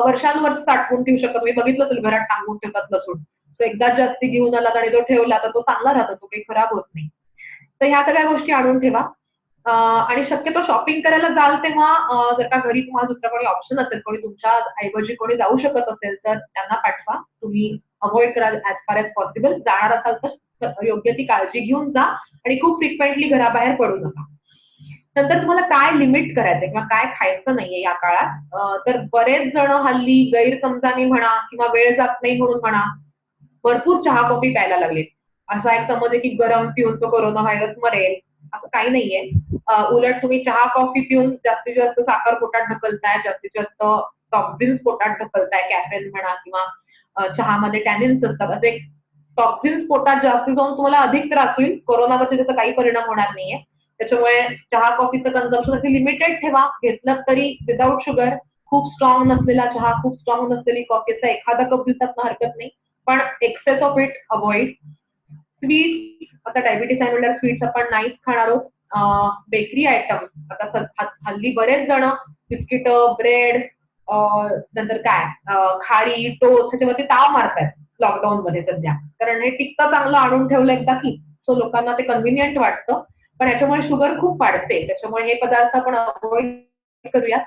वर्षानुवर्ष साठवून ठेवू शकता. तुम्ही बघितलं असेल घरात टांगून ठेवतात लसूण. तो एकदा जास्ती घेऊन आलात आणि तो ठेवला तर तो चांगला राहतो, तो काही खराब होत नाही. तर ह्या सगळ्या गोष्टी आणून ठेवा. आणि शक्यतो शॉपिंग करायला जाल तेव्हा जर का घरी तुम्हाला दुसरा कोणी ऑप्शन असेल, कोणी तुमच्या ऐवजी कोणी जाऊ शकत असेल तर त्यांना पाठवा. तुम्ही अव्हॉइड करा ऍज फार एज पॉसिबल. जाणार असाल तर योग्य ती काळजी घेऊन जा आणि खूप फ्रिक्वेंटली घराबाहेर पडू नका. नंतर तुम्हाला काय लिमिट करायचंय किंवा काय खायचं नाहीये या काळात, तर बरेच जण हल्ली गैरसमजाने म्हणा किंवा वेळ जात नाही म्हणून म्हणा भरपूर चहा कॉफी प्यायला लागले. असा एक समज आहे की गरम पिऊन तो कोरोना व्हायरस मरेल, असं काही नाहीये. उलट तुम्ही चहा कॉफी पिऊन जास्तीत जास्त साखर पोटात ढकलताय, जास्तीत जास्त टॉक्झिन्स पोटात ढकलताय, कॅफेन म्हणा किंवा चहामध्ये टॅनिन्स असतात. असे टॉक्झिन्स पोटात जास्त जाऊन तुम्हाला अधिक त्रास होईल. कोरोनावरती त्याचा काही परिणाम होणार नाहीये. त्याच्यामुळे चहा कॉफीचं कन्झम्पशन असे लिमिटेड ठेवा. घेतलं तरी विदाऊट शुगर. खूप स्ट्रॉंग नसलेला चहा, खूप स्ट्रॉंग नसलेली कॉफीचा एखादा कप दिवसात हरकत नाही, पण excess of it avoid. Sweet, आता डायबिटीस आहे म्हणल्यावर स्वीट्स आपण नाहीच खाणार आहोत. बेकरी आयटम आता हल्ली बरेच जण बिस्किट, ब्रेड, नंतर काय खारी, टोस्ट ह्याच्यावरती ताव मारतायत लॉकडाऊन मध्ये सध्या. कारण हे टिक्क चांगलं आणून ठेवलं एकदा की, सो लोकांना ते कन्व्हिनियंट वाटतं, पण याच्यामुळे शुगर खूप वाढते. त्याच्यामुळे हे पदार्थ आपण अवॉइड करूयात.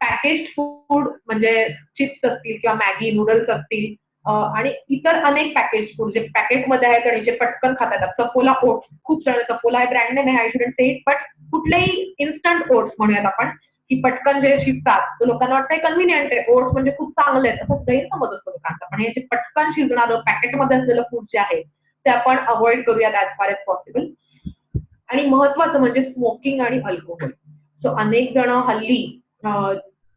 पॅकेज फूड म्हणजे चिप्स असतील किंवा मॅगी नूडल्स असतील आणि इतर अनेक पॅकेज फूड जे पॅकेटमध्ये आहेत आणि जे पटकन खाता येतात. सपोला ओट्स, खूप जण सपोला हे ब्रँड नेम आहे, I shouldn't say it, but कुठलेही इन्स्टंट ओट्स म्हणूयात आपण, की पटकन जे शिजतात, तर लोकांना वाटतं कन्व्हिनियंट आहे, ओट्स म्हणजे खूप चांगले आहेत, असं गैरसमज असतो लोकांचा. पण हे जे पटकन शिजणारं पॅकेटमध्ये असलेलं फूड जे आहे ते आपण अवॉइड करूयात ऍज फार एज पॉसिबल. आणि महत्वाचं म्हणजे स्मोकिंग आणि अल्कोहोल. सो अनेक जण हल्ली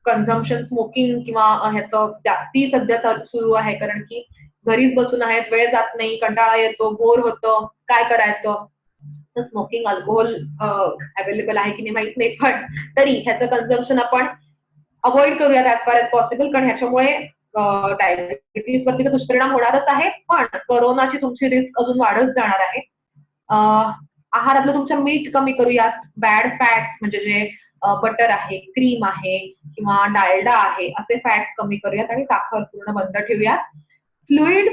कन्झम्पशन स्मोकिंग किंवा ह्याचं जास्ती सध्या सुरू आहे, कारण की घरीच बसून आहेत, वेळ जात नाही, कंटाळा येतो, बोर होतं, काय करायचं. तर स्मोकिंग, अल्कोहोल अवेलेबल आहे की नाही माहित नाही, पण तरी ह्याचं कन्झम्पशन आपण अवॉइड करूयात ऍज फार एज पॉसिबल, कारण ह्याच्यामुळे डायबिटीज वरती दुष्परिणाम होणारच आहे, पण कोरोनाची तुमची रिस्क अजून वाढत जाणार आहे. आहारातलं तुमचं मीठ कमी करूयात. बॅड फॅट म्हणजे जे बटर आहे, क्रीम आहे किंवा डालडा आहे, असे फॅट कमी करूयात आणि साखर पूर्ण बंद ठेवूयात. फ्लुइड,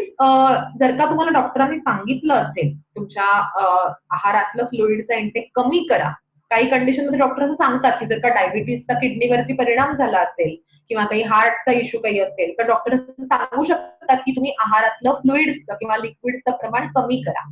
जर का तुम्हाला डॉक्टरांनी सांगितलं असेल तुमच्या आहारातलं फ्लुइडचा इंटेक कमी करा. काही कंडिशन मध्ये डॉक्टर असं सांगतात की जर का डायबिटीजचा किडनीवरती परिणाम झाला असेल किंवा काही हार्टचा इश्यू काही असेल तर डॉक्टर सांगू शकतात की तुम्ही आहारातलं फ्लुइडचं किंवा लिक्विडचं प्रमाण कमी करा.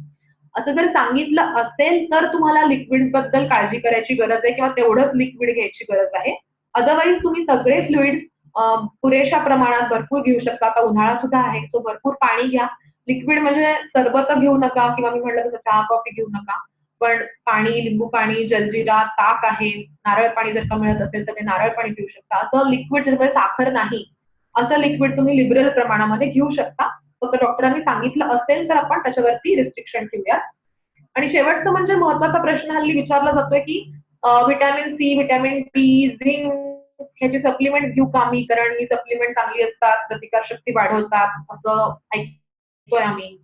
असं जर सांगितलं असेल तर तुम्हाला लिक्विड बद्दल काळजी करायची गरज आहे किंवा तेवढंच लिक्विड घ्यायची गरज आहे. अदरवाईज तुम्ही सगळे फ्लुइड पुरेशा प्रमाणात भरपूर घेऊ शकता. आता उन्हाळा सुद्धा आहे, तो भरपूर पाणी घ्या. लिक्विड म्हणजे सरबत घेऊ नका किंवा मी म्हटलं तसं चहा कॉफी घेऊ नका. पण पाणी, लिंबू पाणी, जलजिरा, ताक आहे, नारळ पाणी जर का मिळत असेल तर ते नारळ पाणी पिऊ शकता. असं लिक्विड ज्याच्यामध्ये साखर नाही, असं लिक्विड तुम्ही लिबरल प्रमाणामध्ये घेऊ शकता. फक्त डॉक्टरांनी सांगितलं असेल तर आपण त्याच्यावरती रिस्ट्रिक्शन ठेवूया. आणि शेवटचं म्हणजे महत्वाचा प्रश्न हल्ली विचारला जातोय की vitamin C, vitamin T, zinc ह्याची सप्लिमेंट घेऊ का मी, कारण ही सप्लिमेंट चांगली असतात, प्रतिकारशक्ती वाढवतात असं ऐकतोय आम्ही.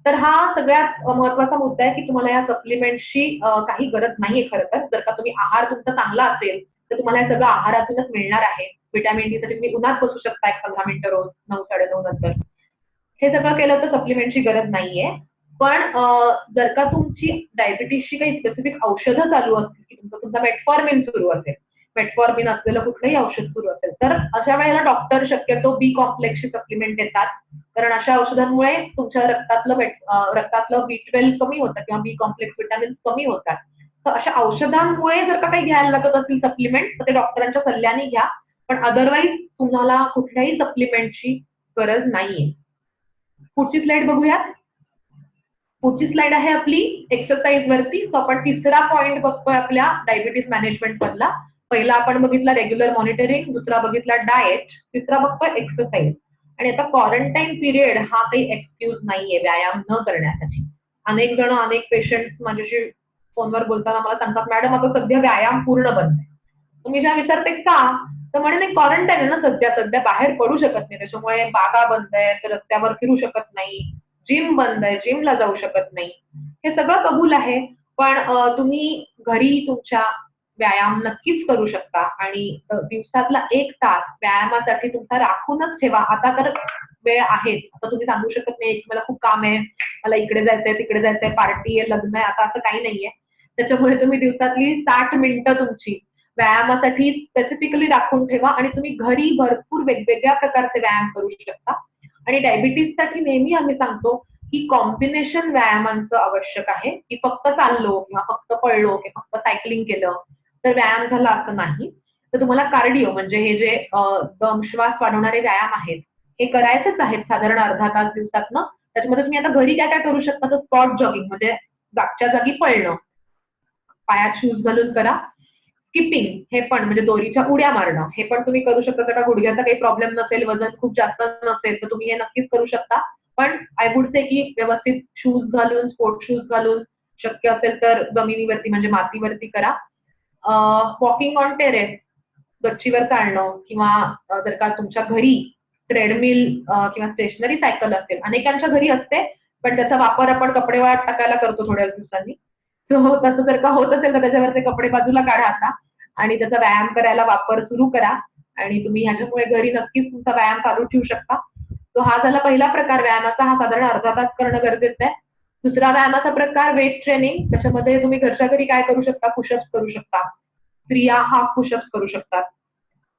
तर हा सगळ्यात महत्वाचा मुद्दा आहे की तुम्हाला या सप्लिमेंटची काही गरज नाहीये. खरं तर जर का तुम्ही आहार तुमचा चांगला असेल तर तुम्हाला हे सगळं आहारातूनच मिळणार आहे. व्हिटॅमिन डी साठी तुम्ही उन्हात बसू शकता 15 मिनिटं रोज 9-9:30 नंतर. हे सगळं केलं तर सप्लिमेंटची गरज नाहीये. पण जर का तुमची डायबिटीसची काही स्पेसिफिक औषधं चालू असतील की तुमचा मेटफॉर्मिन सुरू असेल, मेटफॉर्मिन असलेलं कुठलंही औषध सुरू असेल, तर अशा वेळेला डॉक्टर शक्यतो बी कॉम्प्लेक्सची सप्लिमेंट देतात. कारण अशा औषधांमुळे तुमच्या रक्तातलं B12 कमी होतं किंवा बी कॉम्प्लेक्स विटॅमिन कमी होतात. तर अशा औषधांमुळे जर का काही घ्यायला लागत असतील सप्लिमेंट तर ते डॉक्टरांच्या सल्ल्याने घ्या. पण अदरवाईज तुम्हाला कुठल्याही सप्लिमेंटची गरज नाहीये. पुढची स्लाइड बघूयात. पुढची स्लाइड आहे आपली एक्सरसाइज वरती. सो आपण तिसरा पॉइंट बघतोय आपल्या डायबिटीस मॅनेजमेंट मधला. पहिला आपण बघितला रेग्युलर मॉनिटरिंग, दुसरा बघितला डाएट, तिसरा बघतोय एक्सरसाइज. आणि आता क्वारंटाईन पिरियड हा काही एक्सक्यूज नाहीये व्यायाम न करण्यासाठी. अनेक जण, अनेक पेशंट माझ्याशी फोनवर बोलताना मला सांगतात, मॅडम आता सध्या व्यायाम पूर्ण बंद आहे. तुम्ही जेव्हा विचारते का, तर म्हणे नाही क्वारंटाईन आहे ना सध्या बाहेर पडू शकत नाही, त्याच्यामुळे बागा बंद आहे, तर रस्त्यावर फिरू शकत नाही, जिम बंद आहे, जिमला जाऊ शकत नाही. हे सगळं कबूल आहे. पण तुम्ही घरी तुमच्या व्यायाम नक्कीच करू शकता आणि दिवसातला 1 तास व्यायामासाठी तुमचा राखूनच ठेवा. आता तर वेळ आहे, आता तुम्ही सांगू शकत नाही की मला खूप काम आहे, मला इकडे जायचंय, तिकडे जायचंय, पार्टी आहे, लग्न आहे, आता असं काही नाहीये. त्याच्यामुळे तुम्ही दिवसातली 60 मिनिटं तुमची व्यायामासाठी स्पेसिफिकली राखून ठेवा आणि तुम्ही घरी भरपूर वेगवेगळ्या प्रकारचे व्यायाम करू शकता. आणि डायबिटीससाठी नेहमी आम्ही सांगतो की कॉम्बिनेशन व्यायामांचं आवश्यक आहे, की फक्त चाललो किंवा फक्त पळलो किंवा फक्त सायकलिंग केलं तर व्यायाम झाला असं नाही. तर तुम्हाला कार्डिओ म्हणजे हे जे दमश्वास वाढवणारे व्यायाम आहेत हे करायचेच आहेत साधारण अर्धा तास दिवसातनं. त्याच्यामध्ये तुम्ही आता घरी काय काय करू शकता, तर स्पॉट जॉगिंग म्हणजे जागच्या जागी पळणं, पायात शूज घालून करा. स्किपिंग हे पण म्हणजे दोरीच्या उड्या मारणं हे पण तुम्ही करू शकता. जर का गुडघ्याचा काही प्रॉब्लेम नसेल, वजन खूप जास्त नसेल तर तुम्ही हे नक्कीच करू शकता. पण आय वुड से की व्यवस्थित शूज घालून, स्पोर्ट शूज घालून, शक्य असेल तर जमिनीवरती म्हणजे मातीवरती करा. वॉकिंग ऑन टेरेस, गच्चीवर चालणं किंवा जर का तुमच्या घरी ट्रेडमिल किंवा स्टेशनरी सायकल असेल, अनेकांच्या घरी असते पण त्याचा वापर आपण कपडे वाळत टाकायला करतो थोड्या दिवसांनी. हो, तसं जर का होत असेल तर त्याच्यावरचे कपडे बाजूला काढा आता आणि त्याचा व्यायाम करायला वापर सुरू करा. आणि तुम्ही ह्याच्यामुळे घरी नक्कीच तुमचा व्यायाम चालू ठेवू शकता. तो हा झाला पहिला प्रकार व्यायामाचा, हा साधारण अर्धा तास करणं गरजेचं आहे. दुसरा व्यायामाचा प्रकार वेट ट्रेनिंग, त्याच्यामध्ये तुम्ही घरच्या घरी काय करू शकता, पुशअप्स करू शकता. स्त्रिया हाफ पुशअप्स करू शकतात.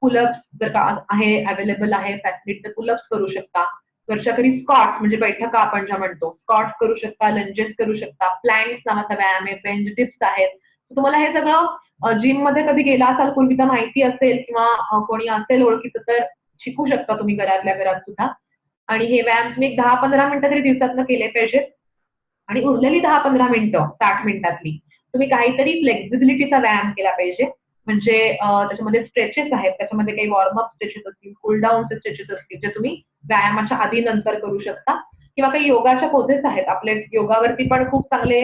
पुलअप्स जर का आहे अवेलेबल आहे फॅसिलिटी तर पुलअप्स करू शकता. घरच्या घरी स्कॉट्स म्हणजे बैठका आपण ज्या म्हणतो, स्कॉट्स करू शकता, लंजेस करू शकता, प्लँक्स नावाचा व्यायाम आहे, बेंच डिप्स आहेत. तुम्हाला हे सगळं जिम मध्ये कधी गेला असाल, पूर्वी तर माहिती असेल किंवा कोणी असेल ओळखीचं तर शिकू शकता तुम्ही घरातल्या घरात सुद्धा. आणि हे व्यायाम तुम्ही 10-15 मिनिटं तरी दिवसातनं केले पाहिजेत. आणि उरलेली 10-15 मिनिटं 60 मिनिटातली तुम्ही काहीतरी फ्लेक्झिबिलिटीचा व्यायाम केला पाहिजे. म्हणजे त्याच्यामध्ये स्ट्रेचेस आहेत, त्याच्यामध्ये काही वॉर्मअप स्ट्रेचेस असतील, कूल डाऊनचे स्ट्रेचेस असतील जे तुम्ही व्यायामाच्या आधी नंतर करू शकता. किंवा काही योगाच्या पोझेस आहेत, आपले योगावरती पण खूप चांगले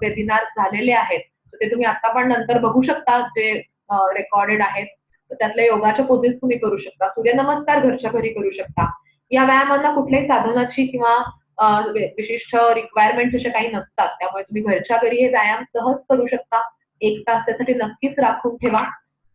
वेबिनार झालेले आहेत, ते तुम्ही आता पण नंतर बघू शकता जे रेकॉर्डेड आहेत. तर त्यातल्या योगाच्या पोझेस तुम्ही करू शकता. सूर्यनमस्कार घरच्या घरी करू शकता. या व्यायामांना कुठल्याही साधनाची किंवा विशिष्ट रिक्वायरमेंट असे काही नसतात, त्यामुळे तुम्ही घरच्या घरी हे व्यायाम सहज करू शकता. 1 तास त्यासाठी नक्कीच राखून ठेवा.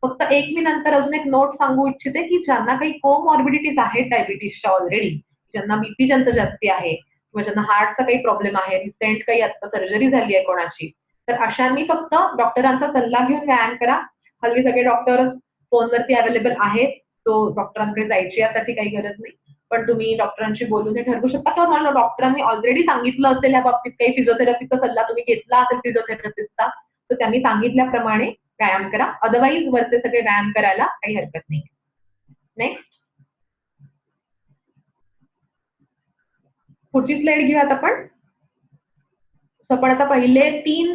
फक्त एक मी नंतर अजून एक नोट सांगू इच्छिते की ज्यांना काही कोमॉर्बिडिटीज आहेत डायबिटीसच्या ऑलरेडी, ज्यांना बीपी ज्यांचं जास्ती आहे किंवा ज्यांना हार्टचा काही प्रॉब्लेम आहे, रिसेंट काही आता सर्जरी झाली आहे कोणाची, तर अशांनी फक्त डॉक्टरांचा सल्ला घेऊन व्यायाम करा. हल्ली सगळे डॉक्टर फोनवरती अवेलेबल आहेत, तो डॉक्टरांकडे जायची यासाठी काही गरज नाही. पण तुम्ही डॉक्टरांशी बोलून हे ठरवू शकता किंवा मला डॉक्टरांनी ऑलरेडी सांगितलं असेल या बाबतीत, काही फिजिओथेरपीचा सल्ला तुम्ही घेतला असेल फिजिओथेरपिस्टचा, तर त्यांनी सांगितल्याप्रमाणे व्यायाम करा. अदरवाईज वरचे सगळे व्यायाम करायला काही हरकत नाही. नेक्स्ट पुढची स्लाइड घेऊयात आपण. आपण आता पहिले 3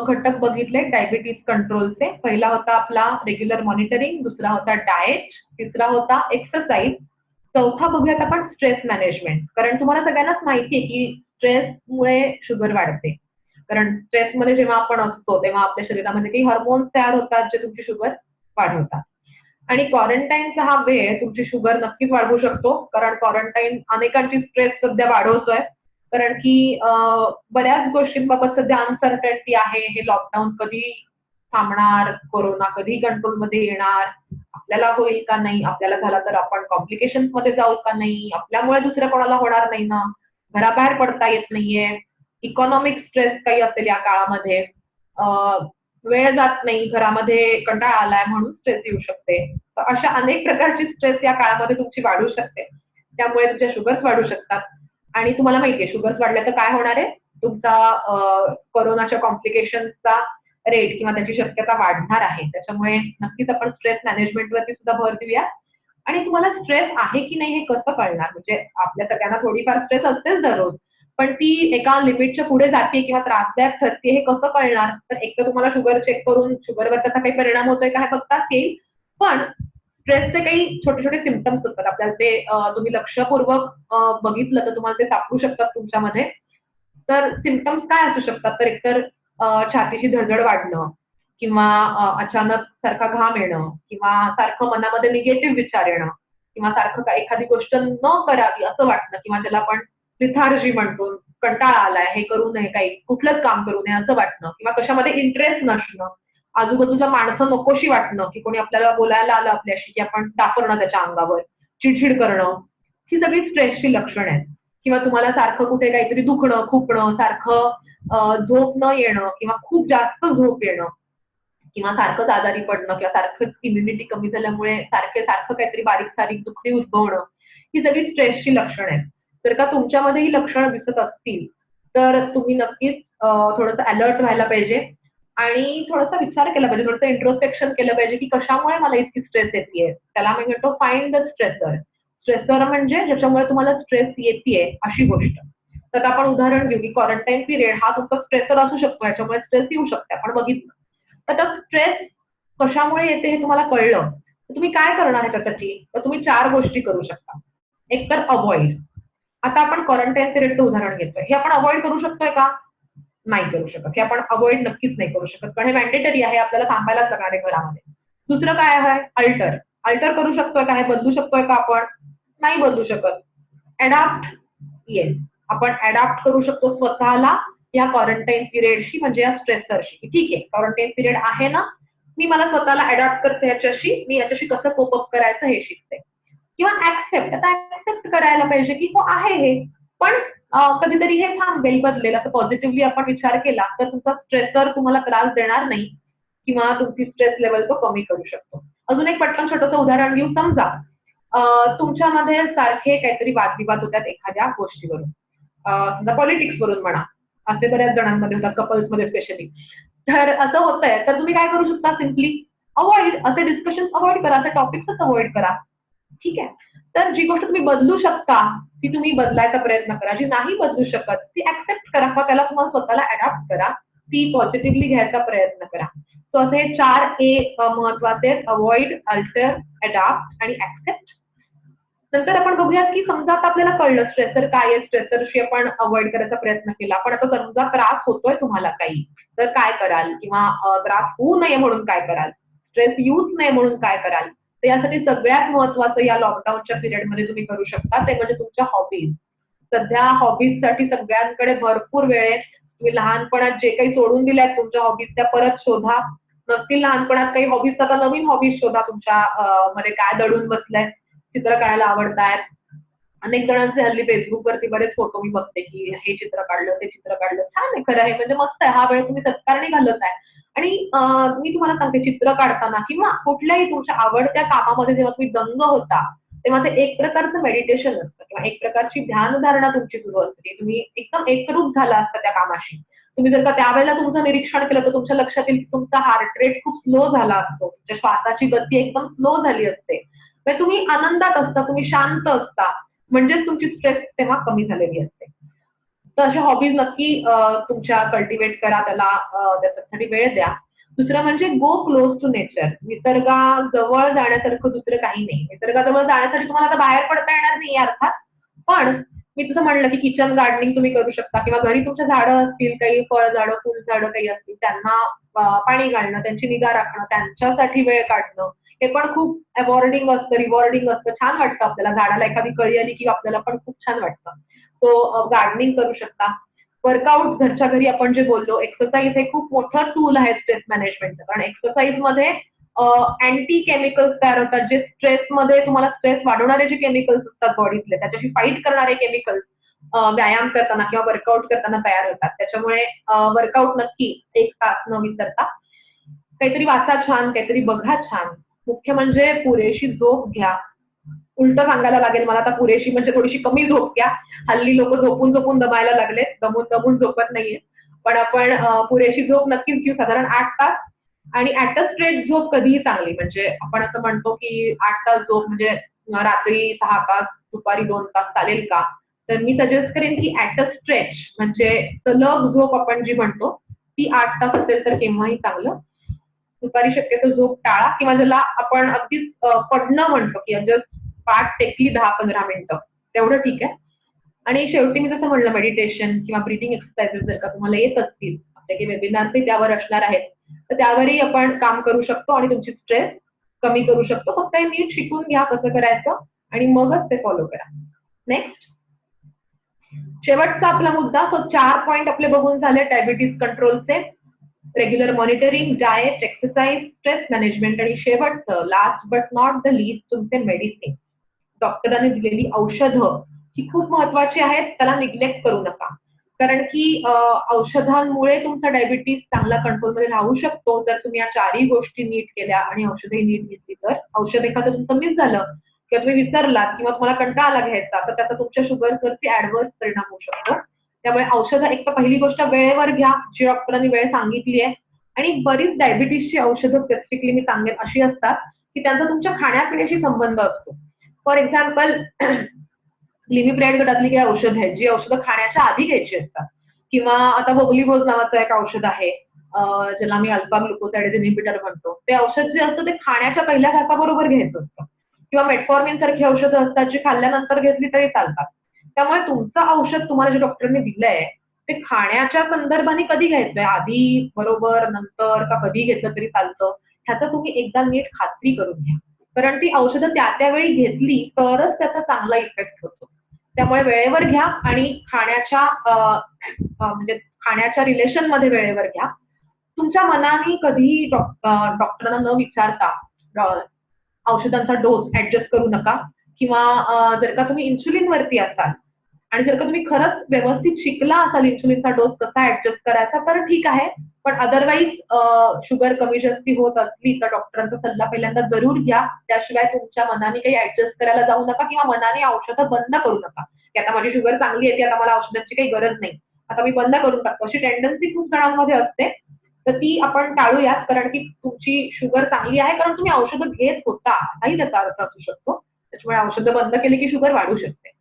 घटक बघितले डायबिटीज कंट्रोलचे. पहिला होता आपला रेग्युलर मॉनिटरिंग, दुसरा होता डाएट, तिसरा होता एक्सरसाइज, चौथा बघूयात आपण स्ट्रेस मॅनेजमेंट. कारण तुम्हाला सगळ्यांनाच माहिती आहे की स्ट्रेसमुळे शुगर वाढते. कारण स्ट्रेसमध्ये जेव्हा आपण असतो तेव्हा आपल्या शरीरामध्ये काही हार्मोन्स तयार होतात जे तुमची शुगर वाढवतात. आणि क्वारंटाईनचा हा वेळ तुमची शुगर नक्कीच वाढवू शकतो. कारण क्वारंटाईन अनेकांची स्ट्रेस सध्या वाढवतोय. कारण की बऱ्याच गोष्टींबाबत सध्या अनसर्टनिटी आहे. हे लॉकडाऊन कधी थांबणार, कोरोना कधी कंट्रोलमध्ये येणार, आपल्याला होईल का नाही, आपल्याला झाला तर आपण कॉम्प्लिकेशन्स मध्ये जाऊ का नाही, आपल्यामुळे दुसऱ्या कोणाला होणार नाही ना, घराबाहेर पडता येत नाहीये, इकॉनॉमिक स्ट्रेस काही असेल या काळामध्ये, वेळ जात नाही, घरामध्ये कंटाळा आलाय म्हणून स्ट्रेस येऊ शकते. तर अशा अनेक प्रकारची स्ट्रेस या काळामध्ये तुमची वाढू शकते. त्यामुळे तुमच्या शुगर्स वाढू शकतात. आणि तुम्हाला माहितीये शुगर्स वाढल्या तर काय होणार आहे, तुमचा कोरोनाच्या कॉम्प्लिकेशनचा रेट किंवा त्याची शक्यता वाढणार आहे. त्याच्यामुळे नक्कीच आपण स्ट्रेस मॅनेजमेंट वरती सुद्धा भर देऊया. आणि तुम्हाला स्ट्रेस आहे की नाही हे कसं कळणार, म्हणजे आपल्या सगळ्यांना थोडीफार स्ट्रेस असतेच दररोज, पण ती एका लिमिटच्या पुढे जाते किंवा त्रासदायक ठरते हे कसं कळणार. तर एक तर तुम्हाला शुगर चेक करून शुगरवर त्याचा काही परिणाम होतोय का हे बघता येईल. पण स्ट्रेसचे काही छोटे छोटे सिम्पटम्स असतात आपल्याला, ते तुम्ही लक्षपूर्वक बघितलं तर तुम्हाला ते सापडू शकतात तुमच्यामध्ये. तर सिम्पटम्स काय असू शकतात, तर एकतर छातीची धडधड वाढणं, किंवा अचानक सारखा घाम येणं, किंवा सारखं मनामध्ये निगेटिव्ह विचार येणं, किंवा सारखं एखादी गोष्ट न करावी असं वाटणं, किंवा त्याला आपण लिथार्जी म्हणतो, कंटाळा आलाय, हे करू नये, काही कुठलंच काम करू नये असं वाटणं, किंवा कशामध्ये इंटरेस्ट नसणं, आजूबाजूला माणसं नकोशी वाटणं, की कोणी आपल्याला बोलायला आलं आपल्याशी की आपण टाकरणं त्याच्या अंगावर, चिडचिड करणं, ही सगळी स्ट्रेसची लक्षणं आहेत. किंवा तुम्हाला सारखं कुठे काहीतरी दुखणं, खुपणं, सारखं झोप न येणं, किंवा खूप जास्त झोप येणं, किंवा सारखंच आजारी पडणं, किंवा सारखंच इम्युनिटी कमी झाल्यामुळे सारखं काहीतरी बारीक सारीक दुखणी उद्भवणं, ही सगळी स्ट्रेसची लक्षणं आहेत. जर का तुमच्यामध्ये ही लक्षणं दिसत असतील तर तुम्ही नक्कीच थोडंसं अलर्ट व्हायला पाहिजे आणि थोडासा विचार केला पाहिजे, थोडंसं इंट्रोस्पेक्शन केलं पाहिजे की कशामुळे मला इतकी स्ट्रेस येते. त्याला मी म्हणतो फाइंड द स्ट्रेसर. स्ट्रेसर म्हणजे ज्याच्यामुळे तुम्हाला स्ट्रेस येते अशी गोष्ट. तर आपण उदाहरण घेऊ की क्वारंटाईन पिरियड हा तुमचा स्ट्रेसर असू शकतो, याच्यामुळे स्ट्रेस येऊ शकते, आपण बघितलं. तर स्ट्रेस कशामुळे येते हे तुम्हाला कळलं तर तुम्ही काय करणार आहे त्यासाठी, तर तुम्ही 4 गोष्टी करू शकता. एक तर अवॉइड. आता आपण क्वारंटाईन पिरियडचं उदाहरण घेतोय, हे आपण अवॉइड करू शकतोय का, नाही करू शकत. हे आपण अवॉइड नक्कीच नाही करू शकत, पण हे मॅन्डेटरी आहे, आपल्याला थांबायलाच लागणार आहे घरामध्ये. दुसरं काय आहे, अल्टर. अल्टर करू शकतोय का, हे बदलू शकतोय का आपण, नाही बदलू शकत. अडॅप्ट, येस, आपण अडॅप्ट करू शकतो स्वतःला या क्वारंटाईन पिरियडशी, म्हणजे या स्ट्रेसरशी. ठीक आहे, क्वारंटाईन पिरियड आहे ना, मी मला स्वतःला अडॅप्ट करते याच्याशी, मी याच्याशी कसं कोप अप करायचं हे शिकते. किंवा ऍक्सेप्ट, आता ऍक्सेप्ट करायला पाहिजे की हो आहे हे, पण कधीतरी हे थांबेल, बदलेल, असं पॉझिटिव्हली आपण विचार केला तर तुमचा स्ट्रेसर तुम्हाला त्रास देणार नाही किंवा तुमची स्ट्रेस लेवल तो कमी करू शकतो. अजून एक पटकन छोटंसं उदाहरण घेऊ. समजा तुमच्यामध्ये सारखे काहीतरी वादविवाद होतात एखाद्या गोष्टीवरून, समजा पॉलिटिक्स वरून म्हणा, असे बऱ्याच जणांमध्ये होतात, कपल्समध्ये स्पेशली. तर असं होतंय तर तुम्ही काय करू शकता, सिम्पली अवॉइड, असे डिस्कशन अवॉइड करा, असे टॉपिक्सच अवॉइड करा. ठीक आहे. तर जी गोष्ट तुम्ही बदलू शकता ती तुम्ही बदलायचा प्रयत्न करा, जी नाही बदलू शकत ती ऍक्सेप्ट करा, किंवा त्याला तुम्हाला स्वतःला अडॅप्ट करा, ती पॉझिटिव्हली घ्यायचा प्रयत्न करा. सो असे 4 ए महत्वाचे, अवॉइड, अल्टर, अडॅप्ट आणि ऍक्सेप्ट. नंतर आपण बघूयात की समजा आता आपल्याला कळलं स्ट्रेसर काय आहे, स्ट्रेसरशी आपण अवॉइड करायचा प्रयत्न केला, पण आता समजा त्रास होतोय तुम्हाला काही, तर काय कराल, किंवा त्रास होऊ नये म्हणून काय कराल, स्ट्रेस येऊच नये म्हणून काय कराल. तर यासाठी सगळ्यात महत्वाचं या लॉकडाऊनच्या पिरियडमध्ये तुम्ही करू शकता ते म्हणजे तुमच्या हॉबीज. सध्या हॉबीजसाठी सगळ्यांकडे भरपूर वेळ आहे. तुम्ही लहानपणात जे काही सोडून दिल्यात तुमच्या हॉबीज त्या परत शोधा. नसतील लहानपणात काही हॉबीज, आता नवीन हॉबीज शोधा तुमच्या मध्ये काय दडून बसलाय. चित्र काढायला आवडतायत, अनेक जणांचे हल्ली फेसबुक वरती बरेच फोटो मी बघते की हे चित्र काढलं, ते चित्र काढलं, छान आहे, खरं आहे, म्हणजे मस्त आहे, हा वेळ तुम्ही सत्कारणी घालत आहे. आणि मी तुम्हाला सांगते, चित्र काढताना किंवा कुठल्याही तुमच्या आवडत्या कामामध्ये जेव्हा तुम्ही दंग होता तेव्हा ते एक प्रकारचं मेडिटेशन असतं किंवा एक प्रकारची ध्यानधारणा तुमची सुरू असते. तुम्ही एकदम एकरूप झाला असता त्या कामाशी. तुम्ही जर का त्यावेळेला तुमचं निरीक्षण केलं तर तुमच्या लक्षात येईल की तुमचा हार्ट रेट खूप स्लो झाला असतो, तुमच्या श्वासाची गती एकदम स्लो झाली असते. म्हणजे तुम्ही आनंदात असता, तुम्ही शांत असता, म्हणजेच तुमची स्ट्रेस तेव्हा कमी झालेली असते. तर अशा हॉबीज नक्की तुमच्या कल्टिवेट करा, त्याच्यासाठी वेळ द्या. दुसरं म्हणजे गो क्लोज टू नेचर. निसर्गाजवळ जाण्यासारखं दुसरं काही नाही. निसर्गाजवळ जाण्यासाठी तुम्हाला आता बाहेर पडता येणार नाही अर्थात, पण मी तुझं म्हणलं की किचन गार्डनिंग तुम्ही करू शकता किंवा घरी तुमच्या झाडं असतील, काही फळझाडं, फुलझाडं काही असतील, त्यांना पाणी घालणं, त्यांची निगा राखणं, त्यांच्यासाठी वेळ काढणं, हे पण खूप अवॉर्डिंग असतं, रिवॉर्डिंग असतं. छान वाटतं आपल्याला. झाडाला एखादी कळी आली की आपल्याला पण खूप छान वाटतं. तो गार्डनिंग करू शकता. वर्कआउट घरच्या घरी आपण जे बोललो, एक्सरसाइज हे खूप मोठं टूल आहे स्ट्रेस मॅनेजमेंटचं. कारण एक्सरसाइज मध्ये अँटी केमिकल्स तयार होतात, जे स्ट्रेसमध्ये तुम्हाला स्ट्रेस वाढवणारे जे केमिकल्स असतात बॉडीतले, त्याच्याशी फाईट करणारे केमिकल्स व्यायाम करताना किंवा वर्कआउट करताना तयार होतात. त्याच्यामुळे वर्कआउट नक्की 1 तास न विसरता. काहीतरी वाचा छान, काहीतरी बघा छान. मुख्य म्हणजे पुरेशी झोप घ्या. उलटं सांगायला लागेल मला आता, पुरेशी म्हणजे थोडीशी कमी झोप घ्या. हल्ली लोक झोपून झोपून दमायला लागले, दमून दमून झोपत नाहीये. पण आपण पुरेशी झोप नक्कीच घेऊ, साधारण 8 तास. आणि ऍट अ स्ट्रेच झोप कधीही चांगली. म्हणजे आपण असं म्हणतो की 8 तास झोप म्हणजे रात्री 6 तास, दुपारी 2 तास चालेल का? तर मी सजेस्ट करेन की ऍट अ स्ट्रेच म्हणजे सलग झोप आपण जी म्हणतो ती 8 तास असेल तर केव्हाही चांगलं. दुपारी शक्यतो झोप टाळा किंवा ज्याला आपण अगदीच पडणं म्हणतो की जस्ट पाठ टेकली 10-15 मिनिटं, तेवढं ठीक आहे. आणि शेवटी मी जसं म्हणलं, मेडिटेशन किंवा ब्रीदिंग एक्सरसाइजेस जर का तुम्हाला येत असतील, आपले काही वेबिनार्सही त्यावर असणार आहेत, तर त्यावरही आपण काम करू शकतो आणि तुमची स्ट्रेस कमी करू शकतो. फक्त हे नीट शिकून घ्या कसं करायचं आणि मगच ते फॉलो करा. नेक्स्ट, शेवटचा आपला मुद्दा. 4 पॉईंट आपले बघून झाले डायबिटीज कंट्रोलचे. Regular monitoring, diet, exercise, stress management आणि शेवटचं last but not the least तुमचे मेडिसिन. डॉक्टरांनी दिलेली औषधं ही खूप महत्वाची आहेत, त्याला निग्लेक्ट करू नका. कारण की औषधांमुळे तुमचा डायबिटीज चांगला कंट्रोलमध्ये राहू शकतो जर तुम्ही या 4ही गोष्टी नीट केल्या आणि औषधही नीट घेतली तर. औषध एखादं तुमचं मिस झालं किंवा तुम्ही विसरलात किंवा तुम्हाला कंटाळा आला घ्यायचा, तर त्याचा तुमच्या शुगरवरती ऍडव्हर्स परिणाम होऊ शकतो. त्यामुळे औषधं एक तर पहिली गोष्ट वेळेवर घ्या, जी डॉक्टरांनी वेळ सांगितली आहे. आणि बरीच डायबिटीजची औषधं स्पेसिफिकली मी सांगेन अशी असतात की त्यांचा तुमच्या खाण्यापिण्याशी संबंध असतो. फॉर एक्झाम्पल, लिमिप्रेड गटातली काही औषधं आहेत, जी औषधं खाण्याच्या आधी घ्यायची असतात. किंवा आता वोगलीबोज नावाचं एक औषध आहे, ज्याला मी अल्फा ग्लुकोसाइड इनहिबिटर म्हणतो. ते औषध जे असतं ते खाण्याच्या पहिल्या घासाबरोबर घ्यायचं असतं. किंवा मेटफॉर्मिन सारखी औषधं असतात जी खाल्ल्यानंतर घेतली तरी चालतात. त्यामुळे तुमचं औषध तुम्हाला जे डॉक्टरने दिलंय ते खाण्याच्या संदर्भाने कधी घ्यायचंय, आधी, बरोबर, नंतर का कधी घेतलं तरी चालतं, ह्याचं तुम्ही एकदा नीट खात्री करून घ्या. कारण ती औषधं त्या-त्यावेळी घेतली तरच त्याचा चांगला इफेक्ट होतो. त्यामुळे वेळेवर घ्या आणि म्हणजे खाण्याच्या रिलेशनमध्ये वेळेवर घ्या. तुमच्या मनाने कधीही डॉक्टरांना न विचारता औषधांचा डोस ऍडजस्ट करू नका. किंवा जर का तुम्ही इन्सुलिन वरती असाल आणि जर का तुम्ही खरंच व्यवस्थित शिकला असाल इन्सुलिनचा डोस कसा ऍडजस्ट करायचा तर ठीक आहे. पण अदरवाईज शुगर कमी जास्ती होत असली तर डॉक्टरांचा सल्ला पहिल्यांदा जरूर घ्या. त्याशिवाय तुमच्या मनाने काही ऍडजस्ट करायला जाऊ नका किंवा मनाने औषधं बंद करू नका की आता माझी शुगर चांगली येते, आता मला औषधांची काही गरज नाही, आता मी बंद करून टाकतो. अशी टेंडन्सी खूप जणांमध्ये असते, तर ती आपण टाळूयात. कारण की तुमची शुगर चांगली आहे कारण तुम्ही औषधं घेत होता, हाही त्याचा अर्थ असू शकतो. त्याच्यामुळे औषधं बंद केली की शुगर वाढू शकते.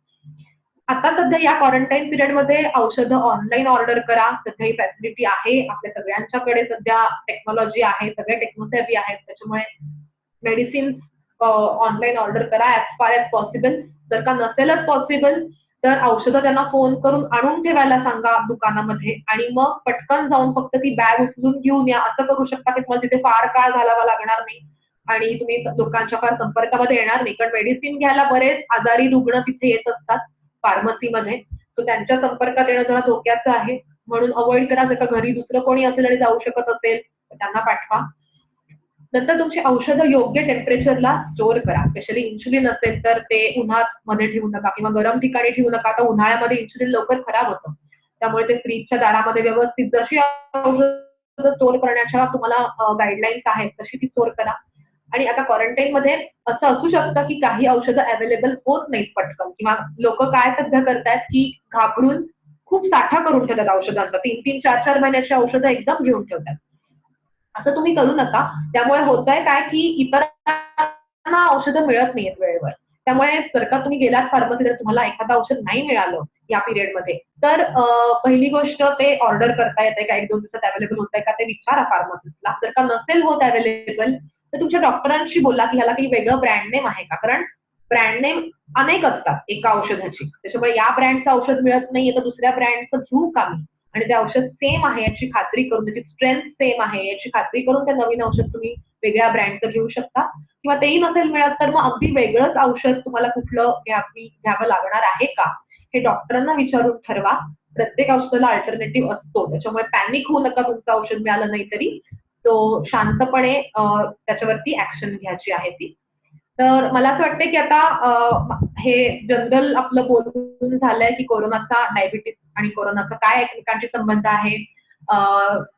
आता सध्या या क्वारंटाईन पिरियडमध्ये औषधं ऑनलाईन ऑर्डर करा. सध्या ही फॅसिलिटी आहे आपल्या सगळ्यांच्याकडे. सध्या टेक्नॉलॉजी आहे, सगळे टेक्नोसेव्ही आहेत. त्याच्यामुळे मेडिसिन ऑनलाईन ऑर्डर करा ऍज फार एज पॉसिबल. जर का नसेलच पॉसिबल तर औषधं त्यांना फोन करून आणून ठेवायला सांगा दुकानामध्ये आणि मग पटकन जाऊन फक्त ती बॅग उचलून घेऊन या. असं करू शकता की तुम्हाला तिथे फार काळ घालावा लागणार नाही आणि तुम्ही लोकांच्या फार संपर्कामध्ये येणार नाही. कारण मेडिसिन घ्यायला बरेच आजारी रुग्ण तिथे येत असतात फार्मसीमध्ये, तर त्यांच्या संपर्कात येणं जरा धोक्याचं आहे. म्हणून अवॉइड करा. जर का घरी दुसरं कोणी असेल आणि जाऊ शकत असेल तर त्यांना पाठवा. नंतर तुमची औषधं योग्य टेम्परेचरला स्टोअर करा. स्पेशली इन्सुलिन असेल तर ते उन्हात मध्ये ठेवू नका किंवा गरम ठिकाणी ठेवू नका. तर उन्हाळ्यामध्ये इन्सुलिन लवकर खराब होतं. त्यामुळे ते फ्रीजच्या दारामध्ये व्यवस्थित जशी औषधं स्टोअर करण्याच्या तुम्हाला गाईडलाईन्स आहेत तशी ती स्टोअर करा. आणि आता क्वारंटाईन मध्ये असं असू शकतं की काही औषधं अवेलेबल होत नाहीत पटकन किंवा लोक काय सध्या करतायत की घाबरून खूप साठा करून ठेवतात औषधांचा. 3-3, 4-4 महिन्याची औषधं एकदम घेऊन ठेवतात. असं तुम्ही करू नका. त्यामुळे होतंय काय की इतरांना सगळ्यांना औषधं मिळत नाहीयेत वेळेवर. त्यामुळे जर का तुम्ही गेलात फार्मसीकडे, तुम्हाला एखादं औषध नाही मिळालं या पिरियडमध्ये, तर पहिली गोष्ट ते ऑर्डर करता येते का, 1-2 दिवसात अवेलेबल होतंय का ते विचारा फार्मसिस्टला. जर का नसेल होत अवेलेबल, तर तुमच्या डॉक्टरांशी बोला की ह्याला काही वेगळं ब्रँड नेम आहे का, कारण ब्रँड नेम अनेक असतात एका औषधाची. त्याच्यामुळे या ब्रँडचं औषध मिळत नाहीये तर दुसऱ्या ब्रँडचं घेऊ का मी, आणि ते औषध सेम आहे याची खात्री करून, त्याची स्ट्रेंथ सेम आहे याची खात्री करून ते नवीन औषध तुम्ही वेगळ्या ब्रँडचं घेऊ शकता. किंवा तेही नसेल मिळत तर मग अगदी वेगळंच औषध तुम्हाला कुठलं घ्यावं लागणार आहे का, हे डॉक्टरांना विचारून ठरवा. प्रत्येक औषधाला अल्टरनेटिव्ह असतो, त्याच्यामुळे पॅनिक होऊ नका तुमचं औषध मिळालं नाही तरी. तो शांतपणे त्याच्यावरती ऍक्शन घ्यायची आहे ती. तर मला असं वाटतं की आता हे जनरल आपलं बोलून झालंय की कोरोनाचा डायबिटीस आणि कोरोनाचा काय एकमेकांशी संबंध आहे.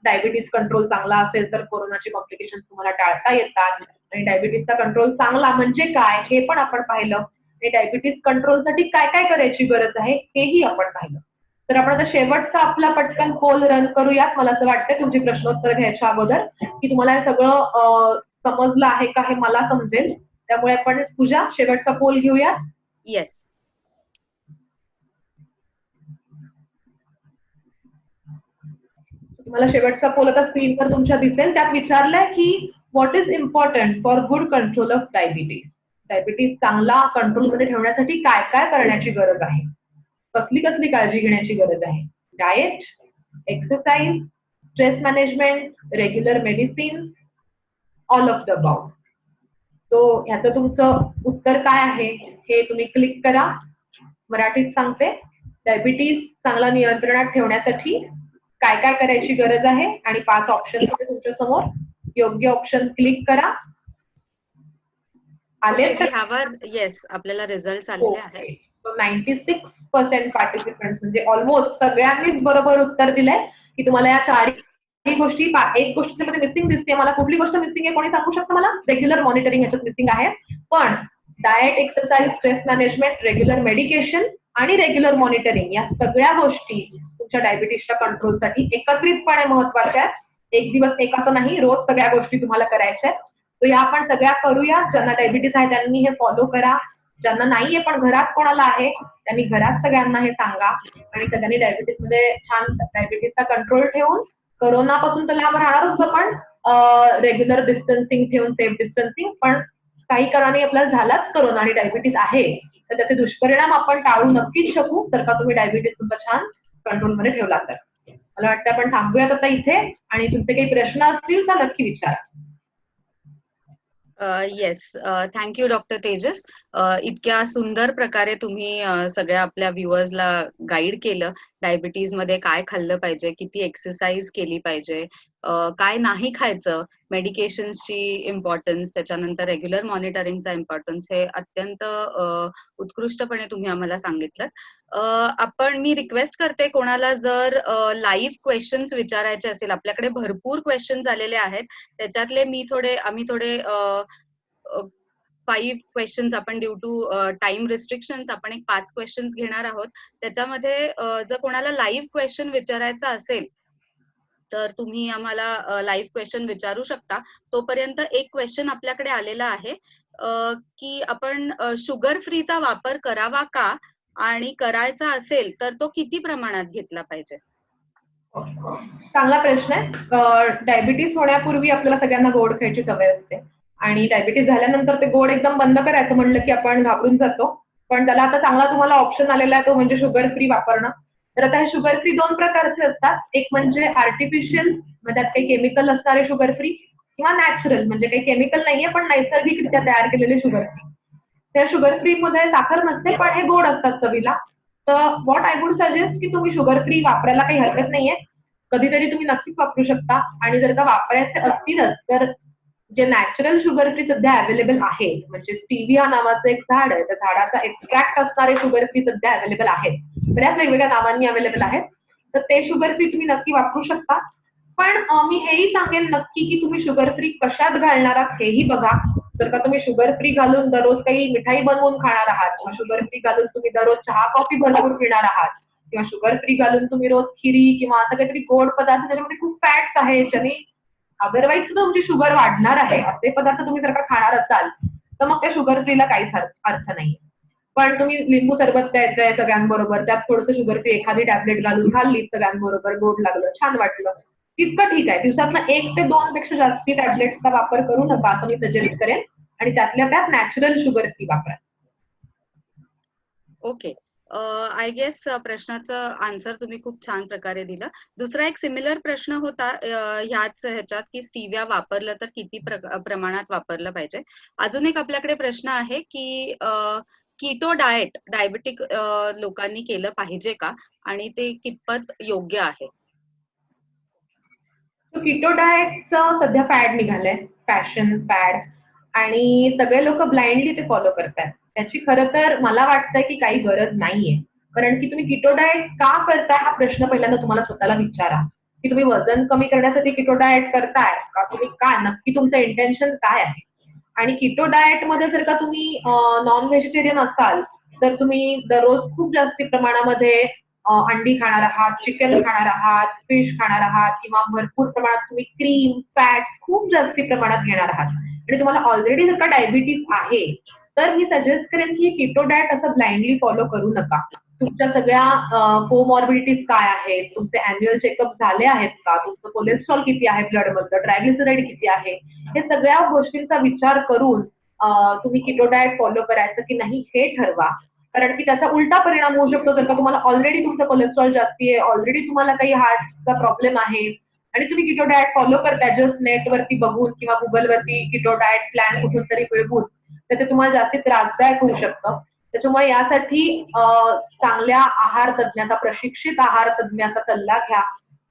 डायबिटीस कंट्रोल चांगला असेल तर कोरोनाचे कॉम्प्लिकेशन तुम्हाला टाळता येतात, आणि डायबिटीसचा कंट्रोल चांगला म्हणजे काय हे पण आपण पाहिलं, आणि डायबिटीस कंट्रोलसाठी काय काय करायची गरज आहे हेही आपण पाहिलं. तर आपण आता शेवटचा आपला पटकन पोल रन करूयात. मला असं वाटतं तुमची प्रश्नोत्तर घ्यायच्या अगोदर की तुम्हाला हे सगळं समजलं आहे का हे मला समजेल. त्यामुळे आपण पूजा शेवटचा पोल घेऊया. येस. तुम्हाला शेवटचा पोल आता स्क्रीनवर तुमच्या दिसेल. त्यात विचारलंय की what is important for good control of diabetes. Diabetes चांगला कंट्रोलमध्ये ठेवण्यासाठी काय काय करण्याची गरज आहे, कसली कसली काळजी घेण्याची गरज आहे. Diet, exercise, stress management, regular medicine, all of the about. तो ह्याचं तुमचं उत्तर काय आहे हे तुम्ही क्लिक करा. मराठीत सांगते. डायबिटीज चांगला नियंत्रणात ठेवण्यासाठी काय काय करायची गरज आहे, आणि 5 ऑप्शन तुमच्या समोर. योग्य ऑप्शन क्लिक करा. आले ह्यावर येस आपल्याला रिझल्ट आलेले आहेत. 96% पार्टिसिपंट म्हणजे ऑलमोस्ट सगळ्यांनीच बरोबर उत्तर दिलंय की तुम्हाला या 4 गोष्टी, एक गोष्ट मध्ये मिसिंग दिसते. मला कुठली गोष्ट मिसिंग आहे कोणी सांगू शकतं मला? रेग्युलर मॉनिटरिंग ह्याच्यात मिसिंग आहे. पण diet, exercise, stress management, regular medication आणि रेग्युलर मॉनिटरिंग या सगळ्या गोष्टी तुमच्या डायबिटीसच्या कंट्रोलसाठी एकत्रितपणे महत्वाच्या आहेत. एक दिवस एकाचं नाही, रोज सगळ्या गोष्टी तुम्हाला करायच्या आहेत. तर या आपण सगळ्या करूया. ज्यांना डायबिटीस आहे त्यांनी हे फॉलो करा. ज्यांना नाहीये पण घरात कोणाला आहे त्यांनी घरात सगळ्यांना हे सांगा, आणि सगळ्यांनी डायबिटीसमध्ये छान डायबिटीसचा कंट्रोल ठेवून कोरोनापासून तर लांब राहणारच आपण, रेग्युलर डिस्टन्सिंग ठेवून, सेफ डिस्टन्सिंग. पण काही कारणाने आपल्याला झालाच कोरोना आणि डायबिटीस आहे तर त्याचे दुष्परिणाम आपण टाळू नक्कीच शकू जर का तुम्ही डायबिटीस तुमचा छान कंट्रोलमध्ये ठेवला तर. मला वाटतं आपण थांबूयात आता इथे, आणि तुमचे काही प्रश्न असतील तर नक्की विचारा. Yes, thank you doctor Tejas. इतक्या सुंदर प्रकारे तुम्ही सगळ्या आपल्या व्ह्युअर्सला गाईड केलं. डायबिटीज मध्ये काय खाल्लं पाहिजे, किती एक्सरसाइज केली पाहिजे, काय नाही खायचं, मेडिकेशन्सची इम्पॉर्टन्स, त्याच्यानंतर रेग्युलर मॉनिटरिंगचा इम्पॉर्टन्स, हे अत्यंत उत्कृष्टपणे तुम्ही आम्हाला सांगितलं. मी रिक्वेस्ट करते कोणाला जर लाईव्ह क्वेश्चन्स विचारायचे असेल, आपल्याकडे भरपूर क्वेश्चन्स आलेले आहेत. त्याच्यातले आम्ही थोडे 5 क्वेश्चन्स आपण ड्यू टू टाइम रिस्ट्रिक्शन्स आपण एक 5 क्वेश्चन्स घेणार आहोत. त्याच्यामध्ये जर कोणाला लाईव्ह क्वेश्चन विचारायचा असेल तर तुम्ही आम्हाला लाईव्ह क्वेश्चन विचारू शकता. तोपर्यंत एक क्वेश्चन आपल्याकडे आलेला आहे की आपण शुगर फ्रीचा वापर करावा का, आणि करायचा असेल तर तो किती प्रमाणात घेतला पाहिजे? चांगला प्रश्न आहे. डायबिटीस होण्यापूर्वी आपल्याला सगळ्यांना गोड खायची सवय असते, आणि डायबिटीस झाल्यानंतर ते गोड एकदम बंद करायचं म्हणलं की आपण घाबरून जातो. पण त्याला आता चांगला तुम्हाला ऑप्शन आलेला आहे, तो म्हणजे शुगर फ्री वापरणं. तर आता हे शुगर फ्री 2 प्रकारचे असतात. एक म्हणजे आर्टिफिशियल, म्हणजे त्यात काही केमिकल असणारे शुगर फ्री, किंवा नॅचरल म्हणजे काही केमिकल नाहीये पण नैसर्गिकरित्या तयार केलेले शुगर फ्री. त्या शुगर फ्री मध्ये साखर नसते पण हे गोड असतात चवीला. तर व्हॉट आय वुड सजेस्ट की तुम्ही शुगर फ्री वापरायला काही हरकत नाहीये. कधीतरी तुम्ही नक्कीच वापरू शकता, आणि जर का वापरायचे असतीलच तर जे नॅचरल शुगर फ्री सध्या अवेलेबल आहे, म्हणजे स्टीविया नावाचं एक झाड आहे, त्या झाडाचा एक्स्ट्रॅक्ट असणारे शुगर फ्री सध्या अवेलेबल आहेत. बऱ्याच वेगवेगळ्या नावांनी अवेलेबल आहेत. तर ते शुगर फ्री तुम्ही नक्की वापरू शकता. पण मी हेही सांगेन नक्की की तुम्ही शुगर फ्री कशात घालणार आहात हेही बघा. जर का तुम्ही शुगर फ्री घालून दररोज काही मिठाई बनवून खाणार आहात, किंवा शुगर फ्री घालून तुम्ही दररोज चहा कॉफी भरपूर पिणार आहात, किंवा शुगर फ्री घालून तुम्ही रोज खिरी किंवा असं काहीतरी गोड पदार्थ ज्याच्यामध्ये खूप फॅट्स आहे, ज्याने अदरवाईज तुमची शुगर वाढणार आहे, असे पदार्थ तुम्ही जर का खाणार असाल तर मग त्या शुगर फ्रीला काहीच अर्थ नाहीये. पण तुम्ही लिंबू सरबत प्यायचंय सगळ्यांबरोबर, त्यात थोडंसं शुगर फ्री एखादी टॅबलेट घालून खाल्ली सगळ्यांबरोबर, गोड लागलं, छान वाटलं, तितकं ठीक आहे. दिवसातनं 1 ते 2 पेक्षा जास्ती टॅबलेटचा वापर करू नका असं मी सजेस्ट करेन आणि त्यातल्या त्यात नॅचरल शुगर फ्री वापरा. ओके. आय गेस प्रश्नाचं आन्सर तुम्ही खूप छान प्रकारे दिलं. दुसरा एक सिमिलर प्रश्न होता ह्याच ह्याच्यात की स्टिविया वापरलं तर किती प्रमाणात वापरलं पाहिजे. अजून एक आपल्याकडे प्रश्न आहे की कीटो डाएट डायबेटिक लोकांनी केलं पाहिजे का आणि ते कितपत योग्य आहे? कीटो डाएटचं सध्या फॅड निघालंय, फॅशन फॅड, आणि सगळे लोक ब्लाइंडली ते फॉलो करतात. त्याची खरं तर मला वाटतंय की काही गरज नाहीये. कारण की तुम्ही कीटो डाएट का करताय हा प्रश्न पहिल्यांदा तुम्हाला स्वतःला विचारा, की तुम्ही वजन कमी करण्यासाठी कीटो डाएट करताय का, तुम्ही काय नक्की तुमचं इंटेन्शन काय आहे. आणि कीटो डाएट मध्ये जर का तुम्ही नॉन व्हेजिटेरियन असाल तर तुम्ही दररोज खूप जास्ती प्रमाणामध्ये अंडी खाणार आहात, चिकन खाणार आहात, फिश खाणार आहात किंवा भरपूर प्रमाणात तुम्ही क्रीम, फॅट खूप जास्ती प्रमाणात घेणार आहात आणि तुम्हाला ऑलरेडी जर का डायबिटीज आहे तर मी सजेस्ट करेन की कीटो डाएट असं ब्लाइंडली फॉलो करू नका. तुमच्या सगळ्या कोमॉर्बिडिटीज काय आहेत, तुमचे अॅन्युअल चेकअप झाले आहेत का, तुमचं कोलेस्ट्रॉल किती आहे ब्लडमधलं, ट्रायग्लिसराईड किती आहे, हे सगळ्या गोष्टींचा विचार करून तुम्ही कीटो डाएट फॉलो करायचं की नाही हे ठरवा. कारण की त्याचा उलटा परिणाम होऊ शकतो. जर का तुम्हाला ऑलरेडी तुमचं कोलेस्ट्रॉल जास्ती आहे, ऑलरेडी तुम्हाला काही हार्टचा प्रॉब्लेम आहे आणि तुम्ही कीटो डाएट फॉलो करताय जस्ट नेटवरती बघून किंवा गुगलवरती कीटो डाएट प्लॅन कुठून तरी मिळवून, तर ते तुम्हाला जास्ती त्रासदायक होऊ शकतं. त्याच्यामुळे यासाठी चांगल्या आहार तज्ञाचा, प्रशिक्षित आहार तज्ञाचा सल्ला घ्या.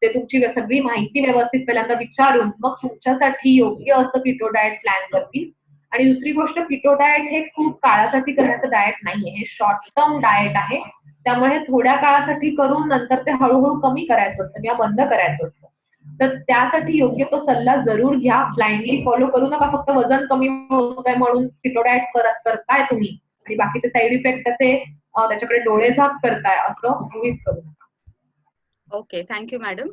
ते तुमची सगळी माहिती व्यवस्थित पहिल्यांदा विचारून मग तुमच्यासाठी योग्य असं कीटो डाएट प्लॅन करतील. आणि दुसरी गोष्ट, कीटो डाएट हे खूप काळासाठी करण्याचं डाएट नाहीये, हे शॉर्ट टर्म डाएट आहे. त्यामुळे थोड्या काळासाठी करून नंतर ते हळूहळू कमी करायचं असतं किंवा बंद करायचं असतं. तर त्यासाठी योग्य तो सल्ला जरूर घ्या. ब्लाइंडली फॉलो करू नका. फक्त वजन कमी होत आहे म्हणून कीटो डाएट करताय तुम्ही आणि बाकीचे साईड इफेक्ट त्याच्याकडे डोळेझाक करताय असं तुम्हीच करू नका. Okay, thank you madam.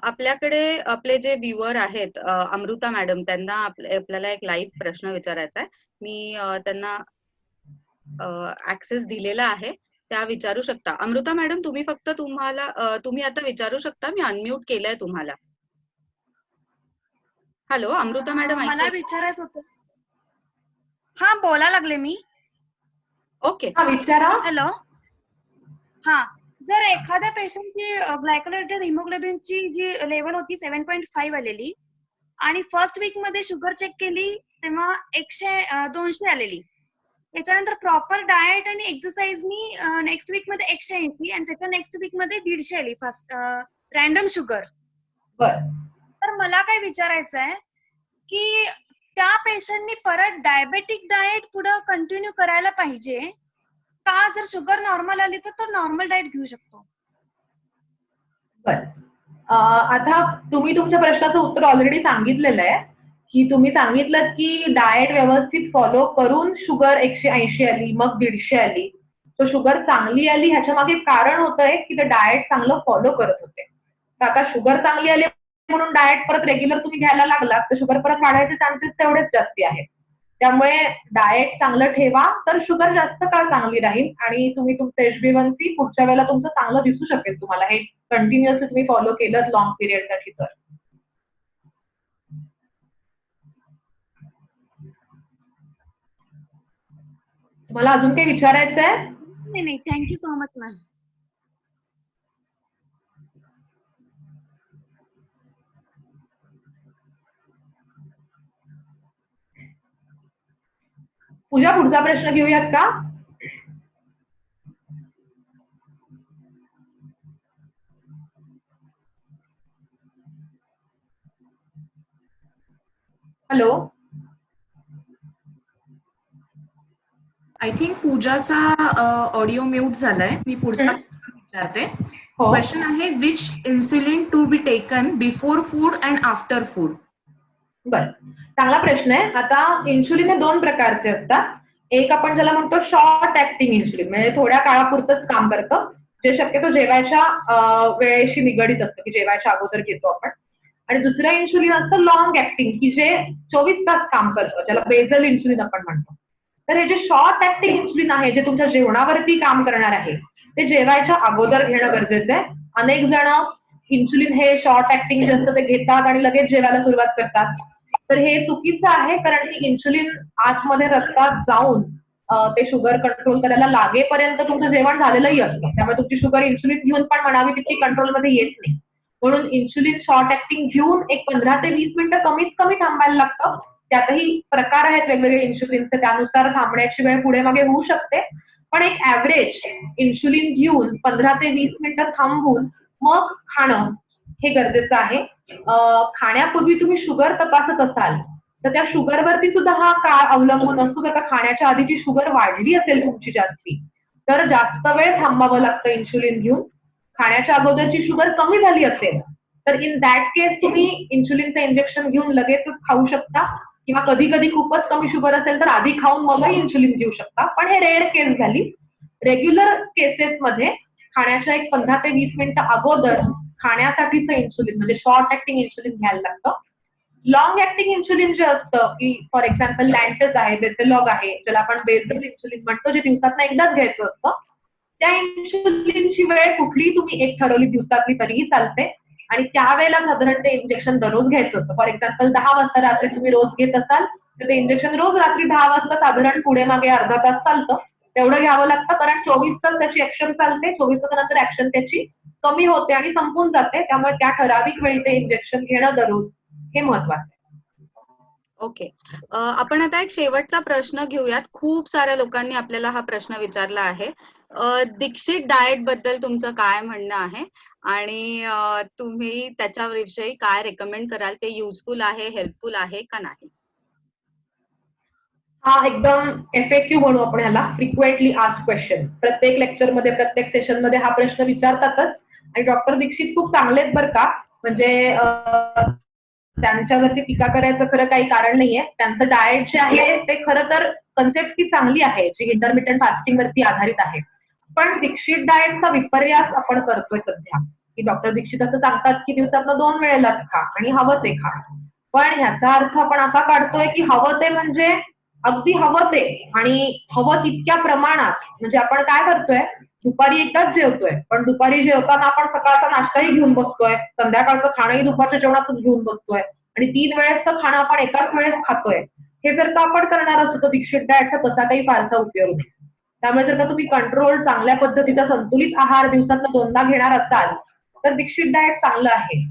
आपल्याकडे आपले जे व्ह्युअर आहेत अमृता मॅडम, त्यांना आपल्याला एक लाईव्ह प्रश्न विचारायचा आहे. मी त्यांना ऍक्सेस दिलेला आहे, त्या विचारू शकता. अमृता मॅडम, तुम्ही फक्त तुम्ही आता विचारू शकता. मी अनम्यूट केलंय तुम्हाला. हॅलो अमृता मॅडम, मला विचारायचं होतं. हा, बोला लागले मी. ओके, विचारा. हॅलो. हा, जर एखाद्या पेशंटची ग्लायकोलेटेड हिमोग्लोबिनची जी लेवल होती 7.5 आलेली आणि फर्स्ट वीक मध्ये शुगर चेक केली तेव्हा 200 आलेली, त्याच्यानंतर प्रॉपर डाएट आणि एक्सरसाइजनी नेक्स्ट वीक मध्ये 180 आणि त्याच्या नेक्स्ट वीक मध्ये 150 आली फास्ट रॅन्डम शुगर. तर मला काय विचारायचं आहे की त्या पेशंटनी परत डायबेटिक डाएट पुढे कंटिन्यू करायला पाहिजे का, जर शुगर नॉर्मल आली तर तो नॉर्मल डाएट घेऊ शकतो? आता तुम्ही तुमच्या प्रश्नाचं उत्तर ऑलरेडी सांगितलेलं आहे की तुम्ही सांगितलं की डाएट व्यवस्थित फॉलो करून शुगर 180 आली, मग 150 आली. तो शुगर चांगली आली ह्याच्या मागे कारण होतंय की ते डाएट चांगलं फॉलो करत होते. तर आता शुगर चांगली आली म्हणून डाएट परत रेग्युलर तुम्ही घ्यायला लागलात तर शुगर परत वाढायचे चान्सेस तेवढेच जास्ती आहेत. त्यामुळे डाएट चांगलं ठेवा तर शुगर जास्त काळ चांगली राहील आणि तुम्ही तुमचं HbA1c पुढच्या वेळेला तुमचं चांगलं दिसू शकेल तुम्हाला, हे कंटिन्युअसली तुम्ही फॉलो केलं लॉंग पिरियडसाठी. तर तुम्हाला अजून काही विचारायचं आहे? नाही, thank you so much ma'am. Pooja, पुढचा प्रश्न घेऊयात का? हॅलो. आय थिंक पूजाचा ऑडिओ म्यूट झालाय. मी पुढचा विचारते. क्वेश्चन आहे, which insulin to be taken before food and after food? बरं, चांगला प्रश्न आहे. आता इन्सुलिन हे 2 प्रकारचे असतात. एक आपण ज्याला म्हणतो शॉर्ट ऍक्टिंग इन्सुलिन, म्हणजे थोड्या काळापुरतच काम करतं, जे शक्यतो जेवायच्या वेळेशी निगडीत असतं की जेवायच्या अगोदर घेतो आपण. आणि दुसरं इन्शुलिन असतं लॉंग ऍक्टिंग, की जे 24 तास काम करतं, ज्याला बेझल इन्शुलिन आपण म्हणतो. तर हे जे शॉर्ट ऍक्टिंग इन्शुलिन आहे, जे तुमच्या जेवणावरती काम करणार आहे, ते जेवायच्या अगोदर घेणं गरजेचं आहे. अनेक जण इन्शुलिन हे शॉर्ट ऍक्टिंग जे असतं ते घेतात आणि लगेच जेवायला सुरुवात करतात. तर हे चुकीचं आहे, कारण की इन्शुलिन आतमध्ये रक्तात जाऊन ते शुगर कंट्रोल करायला लागेपर्यंत तुमचं जेवण झालेलंही असतं. त्यामुळे तुमची शुगर इन्शुलिन घेऊन पण म्हणावी तितकी कंट्रोलमध्ये येत नाही. म्हणून इन्शुलिन शॉर्ट ऍक्टिंग घेऊन एक 15 ते 20 मिनिटं कमीत कमी थांबायला लागतं. त्यातही प्रकार आहेत वेगवेगळे इन्शुलिनचे, त्यानुसार थांबण्याची वेळ पुढे मागे होऊ शकते. पण एक ऍव्हरेज इन्शुलिन घेऊन 15 ते 20 मिनिटं थांबून मग खाणं हे गरजेचं आहे. खाण्यापूर्वी तुम्ही शुगर तपासत असाल तर त्या शुगरवरती सुद्धा हा काळ अवलंबून असतो. जर का खाण्याच्या आधीची शुगर वाढली असेल तुमची जास्ती, तर जास्त वेळ थांबावं लागतं इन्शुलिन घेऊन. खाण्याच्या अगोदरची शुगर कमी झाली असेल तर इन दॅट केस तुम्ही इन्शुलिनचं इंजेक्शन घेऊन लगेचच खाऊ शकता, किंवा कधी कधी खूपच कमी शुगर असेल तर आधी खाऊन मगही इन्शुलिन घेऊ शकता. पण हे रेअर केस झाली. रेग्युलर केसेसमध्ये खाण्याच्या एक 15 ते 20 मिनिटं अगोदर खाण्यासाठीचं इन्शुलिन म्हणजे शॉर्ट ऍक्टिंग इन्शुलिन घ्यायला लागतं. लॉंग ऍक्टिंग इन्शुलिन जे असतं, की फॉर एक्झाम्पल लॅन्टस आहे, बेसेलॉग आहे, ज्याला आपण बेसल इन्शुलिन म्हणतो, जे दिवसातनं एकदाच घ्यायचं असतं, त्या इन्शुलिनची वेळ कुठलीही तुम्ही एक ठरवली दिवसातली तरीही चालते. आणि त्यावेळेला साधारण ते इंजेक्शन दररोज घ्यायचं असतं. फॉर एक्झाम्पल 10 वाजता रात्री तुम्ही रोज घेत असाल तर ते इंजेक्शन रोज रात्री 10 वाजता साधारण पुढे मागे अर्धा तास चालतं. तेवढं घ्यावं लागतं, कारण 24 तास त्याची ऍक्शन चालते. 24 तासानंतर ऍक्शन त्याची कमी होते आणि संपून जाते. त्यामुळे त्या ठराविक वेळी ते इंजेक्शन घेणं दररोज हे महत्वाचं आहे. ओके. आपण आता एक शेवटचा प्रश्न घेऊयात. खूप साऱ्या लोकांनी आपल्याला हा प्रश्न विचारला आहे. दीक्षित डाएट बद्दल तुमचं काय म्हणणं आहे आणि तुम्ही त्याच्याविषयी काय रेकमेंड कराल? ते युजफुल आहे, हेल्पफुल आहे का नाही? हा एकदम एफएक्यू म्हणू आपण ह्याला, फ्रिक्वेंटली आस्क्ड क्वेश्चन. प्रत्येक लेक्चरमध्ये प्रत्येक सेशनमध्ये हा प्रश्न विचारतातच. आणि डॉक्टर दीक्षित खूप चांगलेच बरं का, म्हणजे त्यांच्यावरती टीका करायचं खरं काही कारण नाहीये. त्यांचं डाएट जे आहे ते खरं तर कन्सेप्ट ती चांगली आहे, जी इंटरमिटंट फास्टिंग वरती आधारित आहे. पण दीक्षित डाएटचा विपर्यास आपण करतोय सध्या, की डॉक्टर दीक्षित असं सांगतात की दिवसातनं 2 वेळेलाच खा आणि हवं ते खा. पण ह्याचा अर्थ आपण असा काढतोय की हवं ते म्हणजे अगदी हवं ते आणि हवं तितक्या प्रमाणात. म्हणजे आपण काय करतोय, दुपारी एकदाच जेवतोय, पण दुपारी जेवताना आपण सकाळचा नाश्ताही घेऊन बसतोय, संध्याकाळचं खाणंही दुपारच्या जेवणातच घेऊन बसतोय आणि 3 वेळेसचं खाणं आपण एकाच वेळेस खातोय. हे जर का आपण करणार असतो तर दीक्षित डाएटचा तसा काही फारसा उपयोग नाही. त्यामुळे जर का तुम्ही कंट्रोल चांगल्या पद्धतीचा संतुलित आहार दिवसातनं 2दा घेणार असाल तर दीक्षित डाएट चांगलं आहे.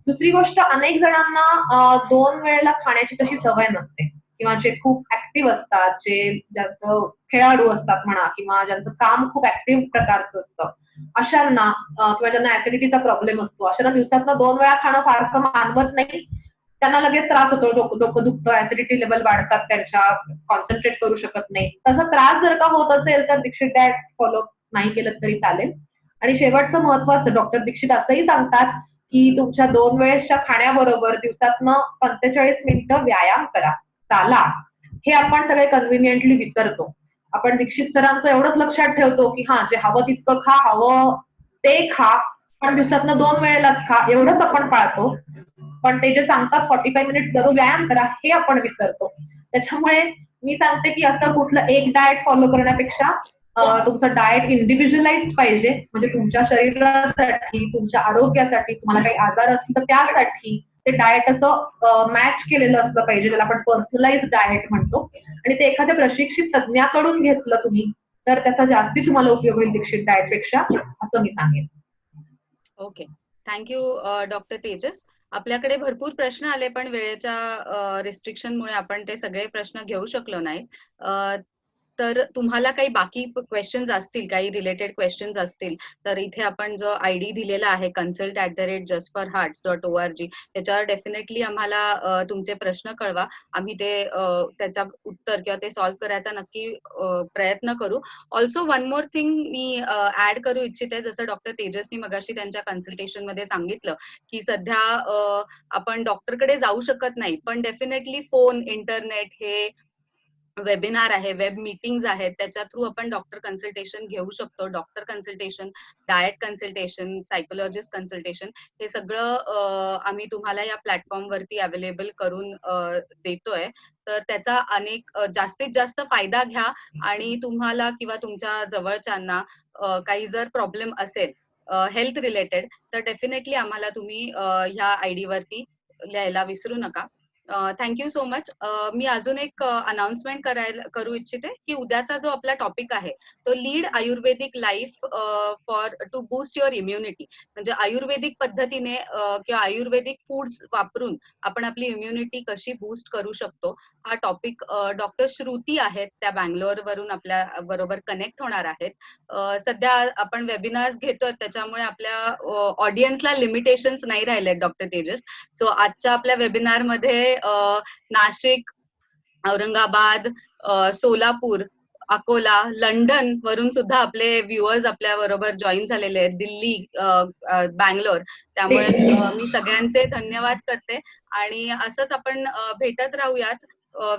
दुसरी गोष्ट, अनेक जणांना 2 वेळेला खाण्याची तशी सवय नसते, किंवा जे खूप ऍक्टिव्ह असतात, जे ज्यांचं खेळाडू असतात म्हणा, किंवा ज्यांचं काम खूप ऍक्टिव्ह प्रकारचं असतं, अशांना किंवा ज्यांना ऍसिडिटीचा प्रॉब्लेम असतो, अशांना दिवसातनं 2 वेळा खाणं फारसं मानवत नाही. त्यांना लगेच त्रास होतो, डोकं दुखतं, ऍसिडिटी लेवल वाढतात त्यांच्या, कॉन्सन्ट्रेट करू शकत नाही. तसा त्रास जर का होत असेल तर दीक्षित डाएट फॉलो नाही केलं तरी चालेल. आणि शेवटचं महत्वाचं, डॉक्टर दीक्षित असंही सांगतात की तुमच्या 2 वेळेसच्या खाण्याबरोबर दिवसातनं 45 मिनिटं व्यायाम करा, चाला. हे आपण सगळे कन्व्हिनियंटली विसरतो. आपण दीक्षित सरांचं एवढंच लक्षात ठेवतो की हा, जे हवं तितकं खा, हवं ते खा, पण दिवसातनं 2 वेळेलाच खा, एवढंच आपण पाळतो. पण ते जे सांगतात 45 मिनिट दररोज व्यायाम करा, हे आपण विसरतो. त्याच्यामुळे मी सांगते की असं कुठलं एक डाएट फॉलो करण्यापेक्षा तुमचं डाएट इंडिव्हिज्युअलाइज पाहिजे, म्हणजे तुमच्या शरीरासाठी, तुमच्या आरोग्यासाठी, तुम्हाला काही आजार असतील तर त्यासाठी ते डाएट असं मॅच केलेलं असलं पाहिजे, ज्याला आपण पर्सनलाइज डाएट म्हणतो. आणि ते एखाद्या प्रशिक्षित तज्ञाकडून घेतलं तुम्ही तर त्याचा जास्ती तुम्हाला उपयोग होईल दीक्षित डाएटपेक्षा, असं मी सांगेन. ओके. Thank you doctor Tejas. आपल्याकडे भरपूर प्रश्न आले, पण वेळेच्या रिस्ट्रिक्शनमुळे आपण ते सगळे प्रश्न घेऊ शकलो नाहीत. तर तुम्हाला काही बाकी क्वेश्चन्स असतील, काही रिलेटेड क्वेश्चन्स असतील, तर इथे आपण जो ID दिलेला आहे consult@justforhearts.org, त्याच्यावर डेफिनेटली आम्हाला तुमचे प्रश्न कळवा. आम्ही ते त्याचा उत्तर किंवा ते सॉल्व्ह करायचा नक्की प्रयत्न करू. ऑल्सो वन मोर थिंग मी ऍड करू इच्छिते, जसं डॉक्टर तेजसनी मगाशी त्यांच्या कन्सल्टेशन मध्ये सांगितलं की सध्या आपण डॉक्टरकडे जाऊ शकत नाही, पण डेफिनेटली फोन, इंटरनेट हे वेबिनार आहे, वेब मीटिंग्स आहेत, त्याच्या थ्रू आपण डॉक्टर कन्सल्टेशन घेऊ शकतो. Doctor consultation, diet consultation, psychologist consultation हे सगळं आम्ही तुम्हाला या प्लॅटफॉर्मवरती अवेलेबल करून देतोय. तर त्याचा जास्तीत जास्त फायदा घ्या आणि तुम्हाला किंवा तुमच्या जवळच्यांना काही जर प्रॉब्लेम असेल हेल्थ रिलेटेड तर डेफिनेटली आम्हाला तुम्ही ह्या आयडी वरती लिहायला विसरू नका. Thank you so much. मी अजून एक अनाउन्समेंट करू इच्छिते की उद्याचा जो आपला टॉपिक आहे तो lead Ayurvedic life for to boost your immunity. म्हणजे आयुर्वेदिक पद्धतीने किंवा आयुर्वेदिक फूड्स वापरून आपण आपली इम्युनिटी कशी बूस्ट करू शकतो हा टॉपिक डॉक्टर श्रुती आहेत, त्या बँगलोर वरून आपल्या बरोबर कनेक्ट होणार आहेत. सध्या आपण वेबिनार्स घेतोय त्याच्यामुळे आपल्या ऑडियन्सला लिमिटेशन्स नाही राहिले डॉक्टर तेजस. सो आजच्या आपल्या वेबिनार मध्ये नाशिक, औरंगाबाद, सोलापूर, अकोला, लंडन वरून सुद्धा आपले व्ह्युअर्स आपल्या बरोबर जॉईन झालेले आहेत, दिल्ली, बँगलोर. त्यामुळे मी सगळ्यांचे धन्यवाद करते आणि असंच आपण भेटत राहूयात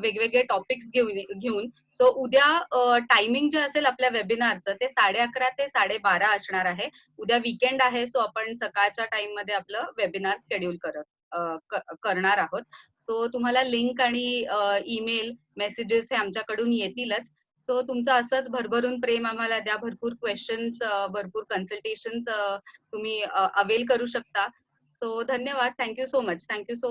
वेगवेगळे टॉपिक्स घेऊन. सो उद्या टायमिंग जे असेल आपल्या वेबिनारचं ते 11:30 ते 12:30 असणार आहे. उद्या वीकेंड आहे सो आपण सकाळच्या टाइम मध्ये आपलं वेबिनार शेड्यूल करणार आहोत. सो तुम्हाला लिंक आणि ईमेल मेसेजेस हे आमच्याकडून येतीलच. सो तुमचं असंच भरभरून प्रेम आम्हाला द्या. भरपूर क्वेश्चन्स, भरपूर कन्सल्टेशन्स तुम्ही अवेल करू शकता. सो धन्यवाद. Thank you so much. Thank you so